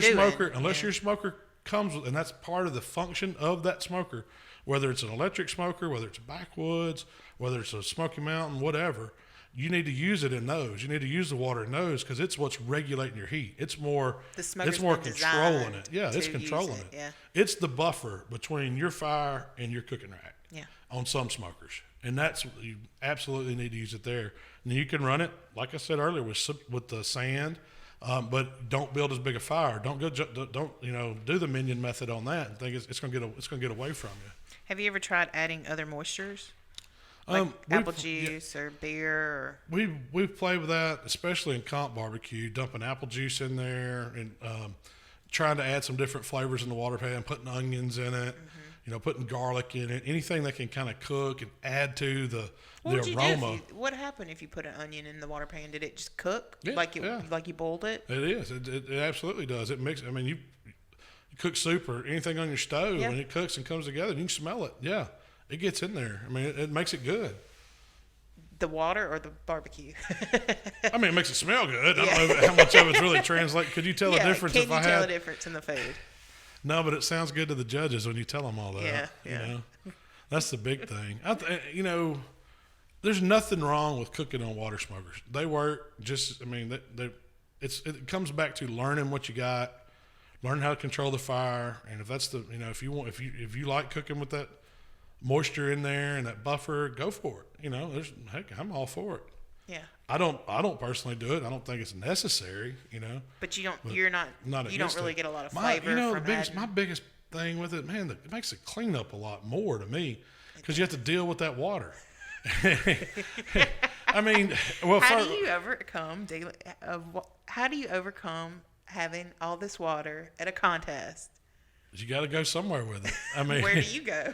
smoker comes with, and that's part of the function of that smoker, whether it's an electric smoker, whether it's a backwoods, whether it's a Smoky Mountain, whatever. You need to use it in those. You need to use the water in those because it's what's regulating your heat. It's more controlling it. Yeah, it's controlling it. Yeah. It's the buffer between your fire and your cooking rack. Yeah. On some smokers, and you absolutely need to use it there. And you can run it, like I said earlier, with the sand, but don't build as big a fire. Don't do the minion method on that and think it's going to get away from you. Have you ever tried adding other moistures? Like apple juice or beer? We've played with that, especially in comp barbecue, dumping apple juice in there and trying to add some different flavors in the water pan, putting onions in it, putting garlic in it, anything that can kind of cook and add to the aroma. What happened if you put an onion in the water pan? Did it just cook like you boiled it? It is. It absolutely does. It makes. I mean, you cook soup or anything on your stove and it cooks and comes together. You can smell it. Yeah. It gets in there. I mean, it makes it good. The water or the barbecue? I mean, it makes it smell good. I don't know how much of it's really translate. Could you tell a difference if I had? Can you tell a difference in the food? No, but it sounds good to the judges when you tell them all that. Yeah. That's the big thing. There's nothing wrong with cooking on water smokers. They work. It comes back to learning what you got, learning how to control the fire, and if that's if you like cooking with that moisture in there and that buffer, go for it. I'm all for it. Yeah. I don't personally do it. I don't think it's necessary, But you don't really get a lot of flavor from my biggest thing with it, man, it makes it clean up a lot more to me because you have to deal with that water. I mean, how do you overcome having all this water at a contest? You got to go somewhere with it. I mean, where do you go?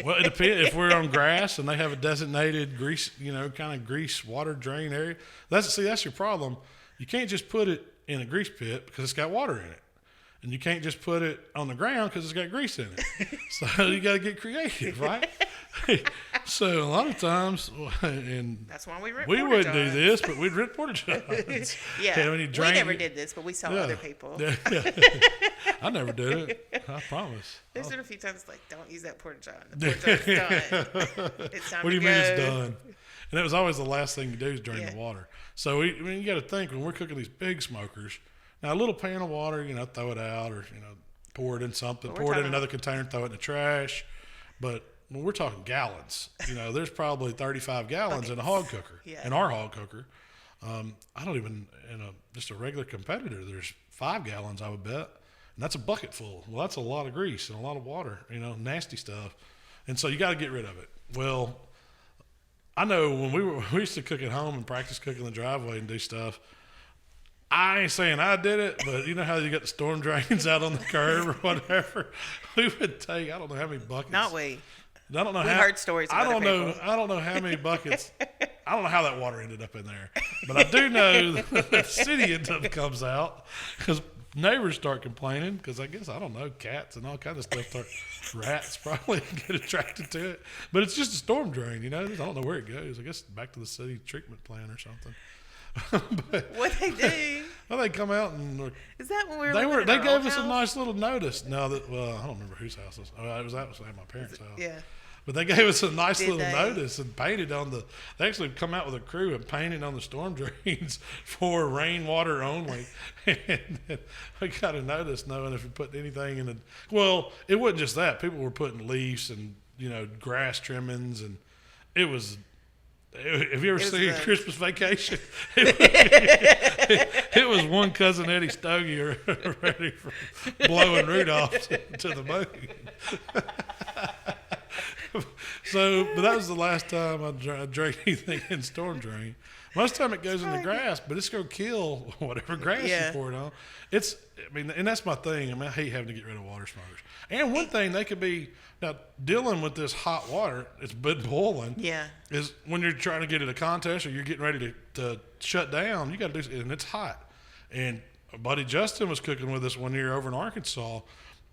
Well, it depends. If we're on grass and they have a designated grease, kind of grease water drain area, that's your problem. You can't just put it in a grease pit because it's got water in it, and you can't just put it on the ground because it's got grease in it. So you got to get creative, right? So a lot of times, and That's why we rent we wouldn't do porta-johns. this, but we'd rent porta johns. Yeah, when you we never did this, but we saw other people. Yeah. I never did it. I promise. There's been a few times like, don't use that porta john. The porta john's done. It's time What do to you mean go. it's done? And it was always the last thing you do is drain the water. So you got to think when we're cooking these big smokers. Now a little pan of water, throw it out or pour it in something, pour it in another container, throw it in the trash. But when we're talking gallons, there's probably 35 gallons in a hog cooker. Yeah. In our hog cooker, I don't even just a regular competitor. There's 5 gallons, I would bet, and that's a bucket full. Well, that's a lot of grease and a lot of water, nasty stuff, and so you got to get rid of it. Well, I know when we used to cook at home and practice cooking in the driveway and do stuff. I ain't saying I did it, but you know how you got the storm drains out on the curb or whatever. We would take I don't know how many buckets. Not we. I don't know We how. heard stories of other people. I don't know how many buckets. I don't know how that water ended up in there, but I do know that the city end up comes out because neighbors start complaining because I guess I don't know cats and all kinds of stuff. Rats probably get attracted to it, but it's just a storm drain. I don't know where it goes. I guess back to the city treatment plant or something. But, What they do? Well, they come out and Is that when we were? they gave us a nice little notice. Now that I don't remember whose house it was. It was at my parents' house. Yeah. But they gave us a nice little they? notice and painted on the. They actually come out with a crew and painted on the storm drains for rainwater only. And we got a notice knowing if we put anything in the. Well, it wasn't just that. People were putting leaves and grass trimmings, and it was. Have you ever seen Christmas Vacation? It was one cousin Eddie Stogie ready for blowing Rudolph to the moon. But that was the last time I drank anything in storm drain. Most of the time it goes in the grass, but it's going to kill whatever grass you pour it on. And that's my thing. I hate having to get rid of water smokers. And one thing they could be now dealing with this hot water, it's been boiling. Yeah. Is when you're trying to get at a contest or you're getting ready to shut down, you got to do, and it's hot. And our buddy Justin was cooking with us one year over in Arkansas,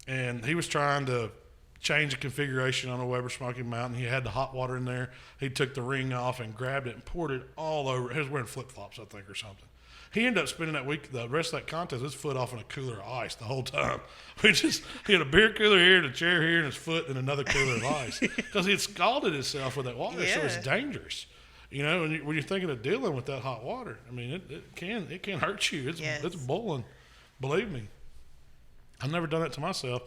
and he was trying to change the configuration on a Weber Smoky Mountain. He had the hot water in there. He took the ring off and grabbed it and poured it all over. He was wearing flip-flops, I think, or something. He ended up spending the rest of that contest, his foot off in a cooler of ice the whole time. He had a beer cooler here, and a chair here, and his foot in another cooler of ice because he had scalded himself with that water, so it's dangerous. When you're thinking of dealing with that hot water, it can hurt you. It's boiling. Believe me, I've never done it to myself.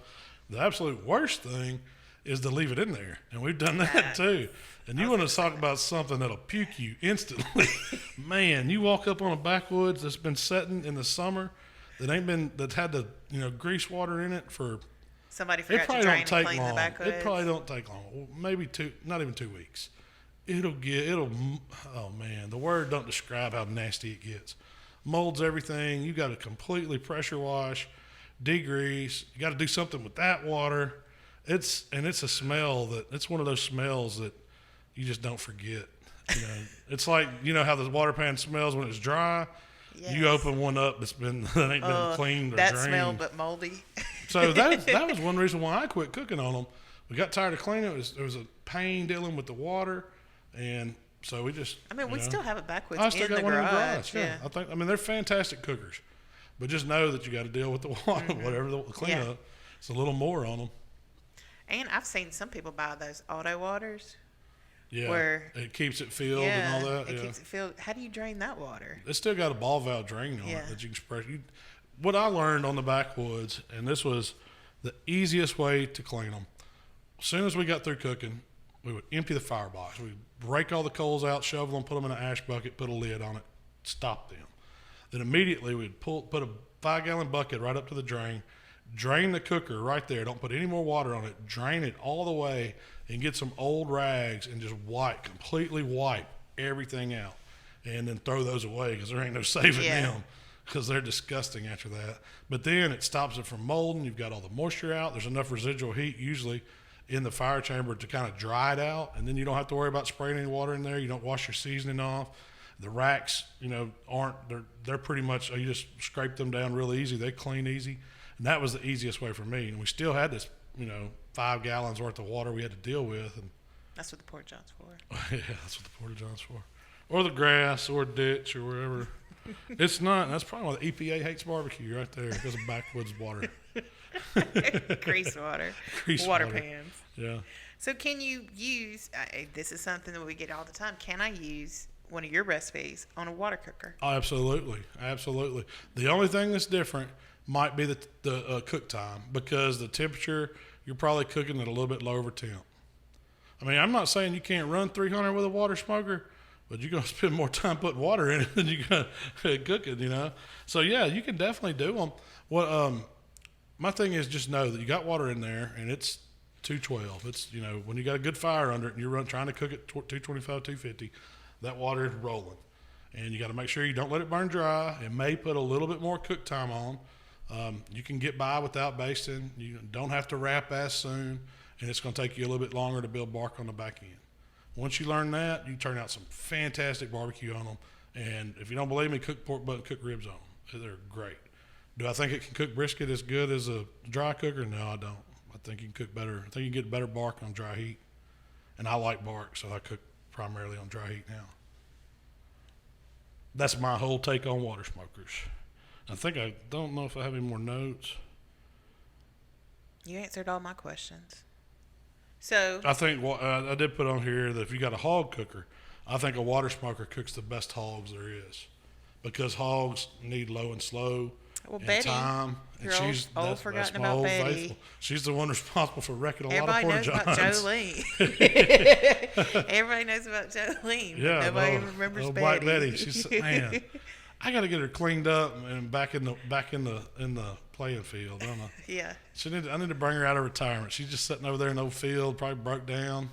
The absolute worst thing is to leave it in there, and we've done that too. And you want to talk about something that'll puke you instantly. Man, you walk up on a backwoods that's been setting in the summer that's had the grease water in it for Somebody forgot to drain and clean the backwoods. It probably don't take long. Well, maybe not even 2 weeks. Oh man, the word don't describe how nasty it gets. Molds everything. You got to completely pressure wash, degrease. You got to do something with that water. It's a smell it's one of those smells that you just don't forget. It's like how the water pan smells when it's dry. Yes. You open one up that ain't been cleaned or that drained. smell but moldy. So that was one reason why I quit cooking on them. We got tired of cleaning. There was a pain dealing with the water, and so we just. We still have a backwoods I still in got the one garage. in the garage. Yeah. I think they're fantastic cookers, but just know that you got to deal with the water, whatever the cleanup. Yeah. It's a little more on them. And I've seen some people buy those auto waters. Yeah, where it keeps it filled and all that. It keeps it filled. How do you drain that water? It's still got a ball valve drain on it that you can spread. What I learned on the backwoods, and this was the easiest way to clean them. As soon as we got through cooking, we would empty the firebox. We'd break all the coals out, shovel them, put them in an ash bucket, put a lid on it, stop them. Then immediately we'd put a 5-gallon bucket right up to the drain, drain the cooker right there. Don't put any more water on it. Drain it all the way and get some old rags and just completely wipe everything out. And then throw those away because there ain't no saving them because they're disgusting after that. But then it stops it from molding. You've got all the moisture out. There's enough residual heat usually in the fire chamber to kind of dry it out. And then you don't have to worry about spraying any water in there. You don't wash your seasoning off. The racks, they're pretty much, you just scrape them down real easy. They clean easy. And that was the easiest way for me. And we still had this, 5 gallons worth of water we had to deal with. And That's what the porta johns for. Yeah, that's what the porta johns for. Or the grass, or ditch, or wherever. It's not. That's probably why the EPA hates barbecue right there, because of backwoods water. Grease water. Grease water water. pans. Yeah. So can you use, this is something that we get all the time, can I use one of your recipes on a water cooker? Oh, absolutely. Absolutely. The only thing that's different might be the cook time, because the temperature, you're probably cooking at a little bit lower temp. I mean, I'm not saying you can't run 300 with a water smoker, but you're going to spend more time putting water in it than you're going to cook it, you know? So, yeah, you can definitely do them. My thing is just know that you got water in there, and it's 212. It's, you know, when you got a good fire under it and you're trying to cook it 225, 250, that water is rolling. And you got to make sure you don't let it burn dry. It may put a little bit more cook time on. You can get by without basting. You don't have to wrap as soon, and it's going to take you a little bit longer to build bark on the back end. Once you learn that, you turn out some fantastic barbecue on them. And if you don't believe me, cook pork butt, cook ribs on them. They're great. Do I think it can cook brisket as good as a dry cooker? No, I don't. I think you can cook better. I think you can get better bark on dry heat. And I like bark, so I cook primarily on dry heat now. That's my whole take on water smokers. I don't know if I have any more notes. You answered all my questions. So I think I did put on here that if you got a hog cooker, I think a water smoker cooks the best hogs there is, because hogs need low and slow and Betty, time. And that's that's about my old Betty. Faithful. She's the one responsible for wrecking a Everybody lot of knows porta johns. about Jolene. Everybody knows about Jolene. Yeah, nobody remembers old Betty. Black Betty. She's, man, I got to get her cleaned up and back in the playing field, don't I? Yeah. I need to bring her out of retirement. She's just sitting over there in the old field, probably broke down,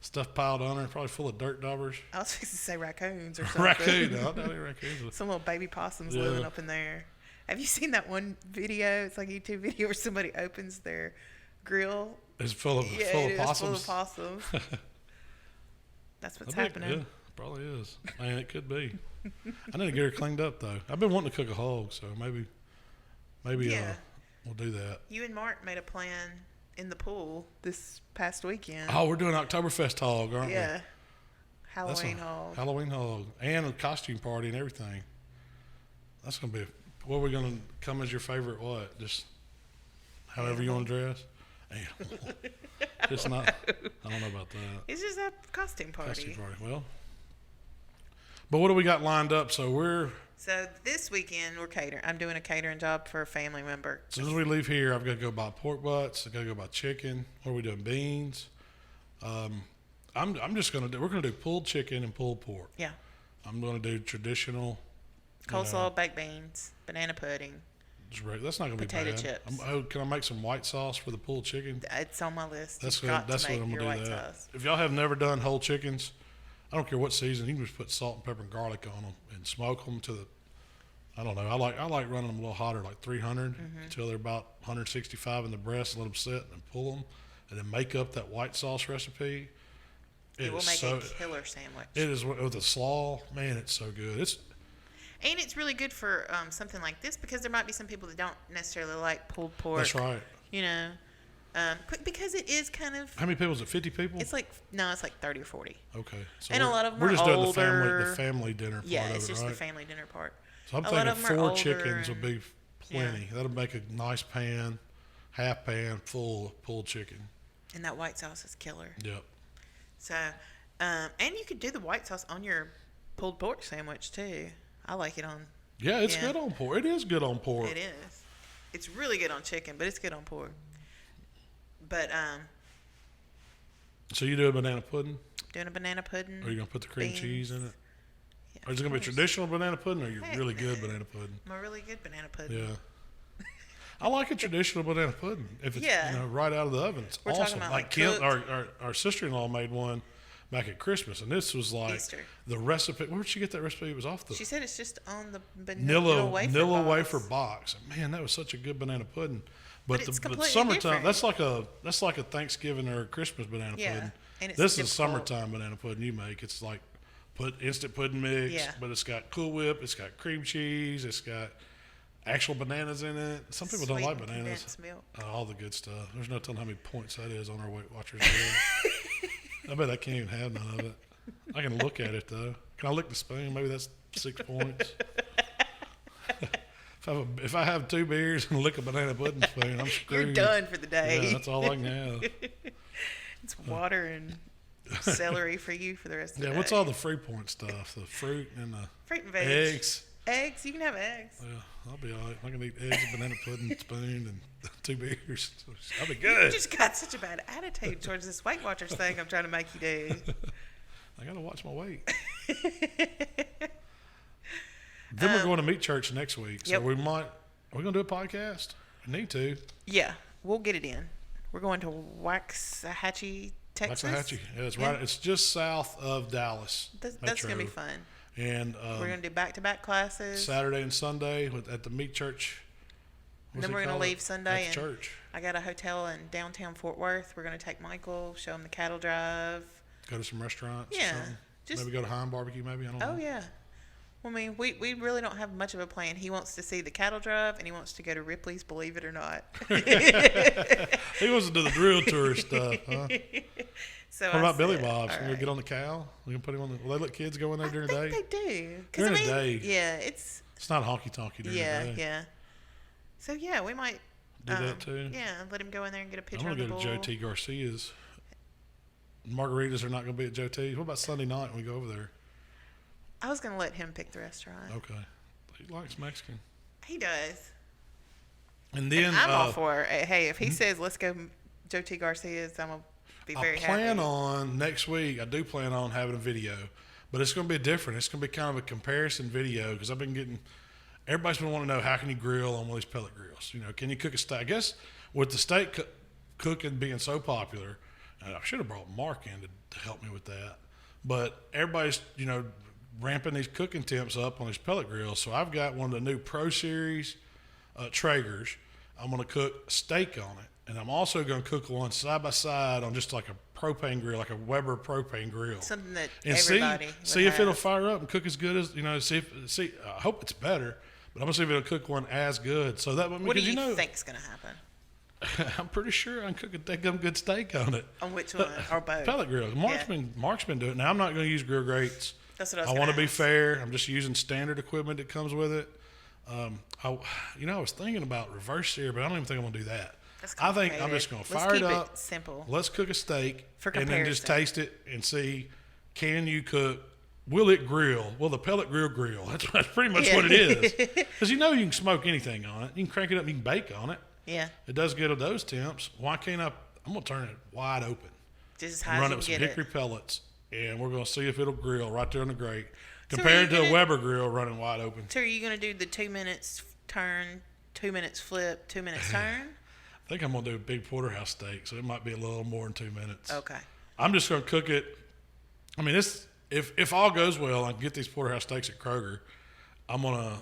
stuff piled on her, probably full of dirt daubers. I was fixing to say raccoons or something. Raccoon, no, not any raccoons. Some little baby possums living up in there. Have you seen that one video? It's like a YouTube video where somebody opens their grill. It's full of possums. Full of possums. That's what's happening. Yeah, probably is. Man, it could be. I need to get her cleaned up though. I've been wanting to cook a hog, so maybe we'll do that. You and Mark made a plan in the pool this past weekend. Oh, we're doing Oktoberfest hog, aren't we? Yeah. Halloween hog. Halloween hog. And a costume party and everything. That's going to be, what are we going to come as your favorite what? Just however you want to dress? Animal. It's not, I don't know about that. It's just a costume party. Costume party. Well, but what do we got lined up? So this weekend we're catering. I'm doing a catering job for a family member. as soon as we leave here, I've got to go buy pork butts. I've got to go buy chicken. What are we doing? Beans. I'm just going to do, we're going to do pulled chicken and pulled pork. Yeah. I'm going to do traditional. Coleslaw, baked beans, banana pudding. That's not going to be bad. Potato chips. Can I make some white sauce for the pulled chicken? It's on my list. That's You've got That's to what make I'm your going to do. white That. sauce. If y'all have never done whole chickens, I don't care what season. You can just put salt and pepper and garlic on them and smoke them to the. I don't know. I like running them a little hotter, like 300 until they're about 165 in the breast. And let them sit and pull them, and then make up that white sauce recipe. It will make a killer sandwich. It is with the slaw, man. It's so good. And it's really good for something like this, because there might be some people that don't necessarily like pulled pork. That's right. You know, because it is kind of. How many people is it? 50 people? It's like 30 or 40. Okay. So and a lot of them we're just older. doing the family dinner part Yeah, of it's it, just right? the family dinner part. So I'm a lot thinking of them are 4 chickens older will be plenty. That'll make a nice pan, half pan full of pulled chicken. And that white sauce is killer. Yep. So, and you could do the white sauce on your pulled pork sandwich too. I like it on. Yeah, it's good on pork. It is good on pork. It is. It's really good on chicken, but it's good on pork. But So you do a banana pudding? doing a banana pudding. Or are you gonna put the cream beans. cheese in it? Yeah, Or is it gonna be a traditional banana pudding, or your really good banana pudding? A really good banana pudding. Yeah. I like a traditional banana pudding if it's right out of the oven. It's We're talking awesome. about, Like like, Kim, cooked. our sister-in-law made one back at Christmas, and this was like Easter. the recipe. Where'd she get that recipe? It was off the She said it's just on the vanilla Nilla wafer wafer box. Man, that was such a good banana pudding. But it's the completely summertime, different. that's like a Thanksgiving or a Christmas banana pudding. And it's this is difficult. summertime banana pudding you make. It's like instant pudding mix, but it's got Cool Whip, it's got cream cheese, it's got actual bananas in it. Some people don't Sweet like and bananas. condensed milk. All the good stuff. There's no telling how many points that is on our Weight Watchers. I bet I can't even have none of it. I can look at it, though. Can I lick the spoon? Maybe that's 6 points. If I have 2 beers and lick a banana pudding spoon, I'm screwed. You're done for the day. Yeah, that's all I can have. It's water and celery for you for the rest of the day. Yeah, what's all the free point stuff? The fruit and the fruit and veg. eggs. Eggs, you can have eggs. Yeah, I'll be all right. I can eat eggs, a banana pudding, spoon, and 2 beers. I'll be good. You just got such a bad attitude towards this Weight Watchers thing I'm trying to make you do. I got to watch my weight. Then we're going to meet church next week. So we're going to do a podcast? We need to. Yeah, we'll get it in. We're going to Waxahachie, Texas. Waxahachie. Yeah, it's right. It's just south of Dallas. That's going to be fun. And we're going to do back-to-back classes. Saturday and Sunday at the meet church. And then we're going to leave Sunday. At church. I got a hotel in downtown Fort Worth. We're going to take Michael, show him the cattle drive. Go to some restaurants. Yeah. Maybe go to Heim Barbecue, maybe. I don't know. Oh, yeah. I mean, we really don't have much of a plan. He wants to see the cattle drive, and he wants to go to Ripley's, believe it or not. He wants to do the drill tour stuff, huh? So what about Billy Bob's? Right. Can we get on the cow? We can put him on the. Will they let kids go in there during the day? They do. During the day. Yeah, it's not honky-tonky during the day. Yeah. So, yeah, we might do that too. Yeah, let him go in there and get a picture of the bull. I'm going to go to Joe T. Garcia's. Margaritas are not going to be at Joe T. What about Sunday night when we go over there? I was going to let him pick the restaurant. Okay. He likes Mexican. He does. And then I'm all for it. Hey, if he says, let's go Joe T. Garcia's, I'm going to be very happy. I plan on next week, I do plan on having a video, but it's going to be different. It's going to be kind of a comparison video because I've been getting, everybody's been wanting to know how can you grill on one of these pellet grills? You know, can you cook a steak? I guess with the steak cooking being so popular, and I should have brought Mark in to help me with that, but everybody's, you know, ramping these cooking temps up on these pellet grills. So I've got one of the new Pro Series Traegers. I'm going to cook steak on it. And I'm also going to cook one side by side on just like a propane grill, like a Weber propane grill. Something that and everybody see if it'll fire up and cook as good as, you know, see, I hope it's better, but I'm going to see if it'll cook one as good. So that, what do you think's going to happen? I'm pretty sure I can cook a damn good steak on it. On which one? Or both? Pellet grill. Mark's been doing it. Now I'm not going to use grill grates. That's what I want to be fair. I'm just using standard equipment that comes with it. I was thinking about reverse sear, but I don't even think I'm going to do that. I think I'm just going to fire it up. It simple. Let's cook a steak and then just taste it and see, can you cook? Will it grill? Will the pellet grill? That's pretty much what it is. Because you can smoke anything on it. You can crank it up. You can bake on it. Yeah. It does good at those temps. Why can't I'm going to turn it wide open. Just how run it with some hickory pellets. And we're going to see if it'll grill right there on the grate. Compared to a Weber grill running wide open. So are you going to do the 2 minutes turn, 2 minutes flip, 2 minutes turn? I think I'm going to do a big porterhouse steak, so it might be a little more than 2 minutes. Okay. I'm just going to cook it. I mean, if all goes well, I can get these porterhouse steaks at Kroger. I'm going to,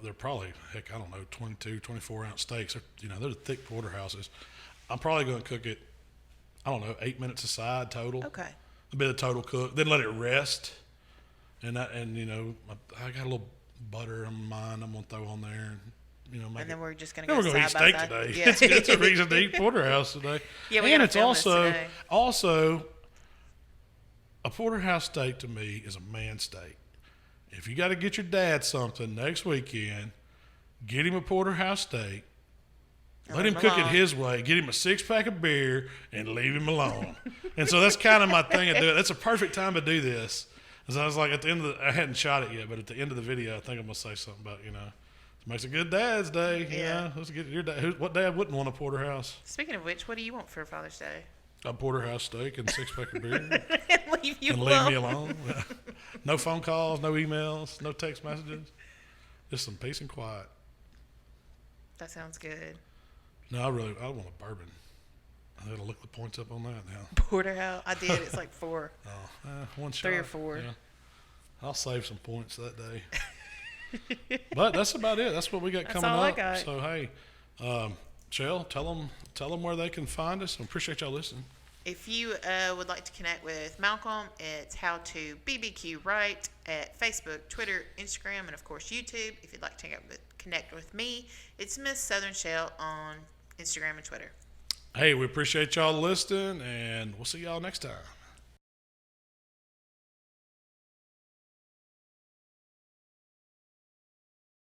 they're probably, 22, 24-ounce steaks. They're thick porterhouses. I'm probably going to cook it, 8 minutes aside total. Okay. A bit of total cook, then let it rest, I got a little butter on mine. I'm gonna throw on there, and then we're just gonna go eat steak today. Yeah. It's a reason to eat porterhouse today. Yeah, and it's also a porterhouse steak to me is a man steak. If you got to get your dad something next weekend, get him a porterhouse steak. Let him cook it his way. Get him a 6-pack of beer and leave him alone. And so that's kind of my thing to do it. That's a perfect time to do this. Because I was like, at the end of I hadn't shot it yet, but at the end of the video, I think I'm going to say something about, it makes a good dad's day. Yeah. Let's get your dad. What dad wouldn't want a porterhouse? Speaking of which, what do you want for Father's Day? A porterhouse steak and 6-pack of beer. and leave me alone. No phone calls, no emails, no text messages. Just some peace and quiet. That sounds good. No, I want a bourbon. I gotta look the points up on that now. Porterhouse, I did. It's like 4. One shot. 3 or 4. Yeah. I'll save some points that day. But that's about it. That's what we got coming up. I got. So hey, Shell, tell them where they can find us. I appreciate y'all listening. If you would like to connect with Malcolm, it's HowToBBQRight at Facebook, Twitter, Instagram, and of course YouTube. If you'd like to connect with me, it's Miss Southern Shell on Instagram and Twitter. Hey, we appreciate y'all listening, and we'll see y'all next time.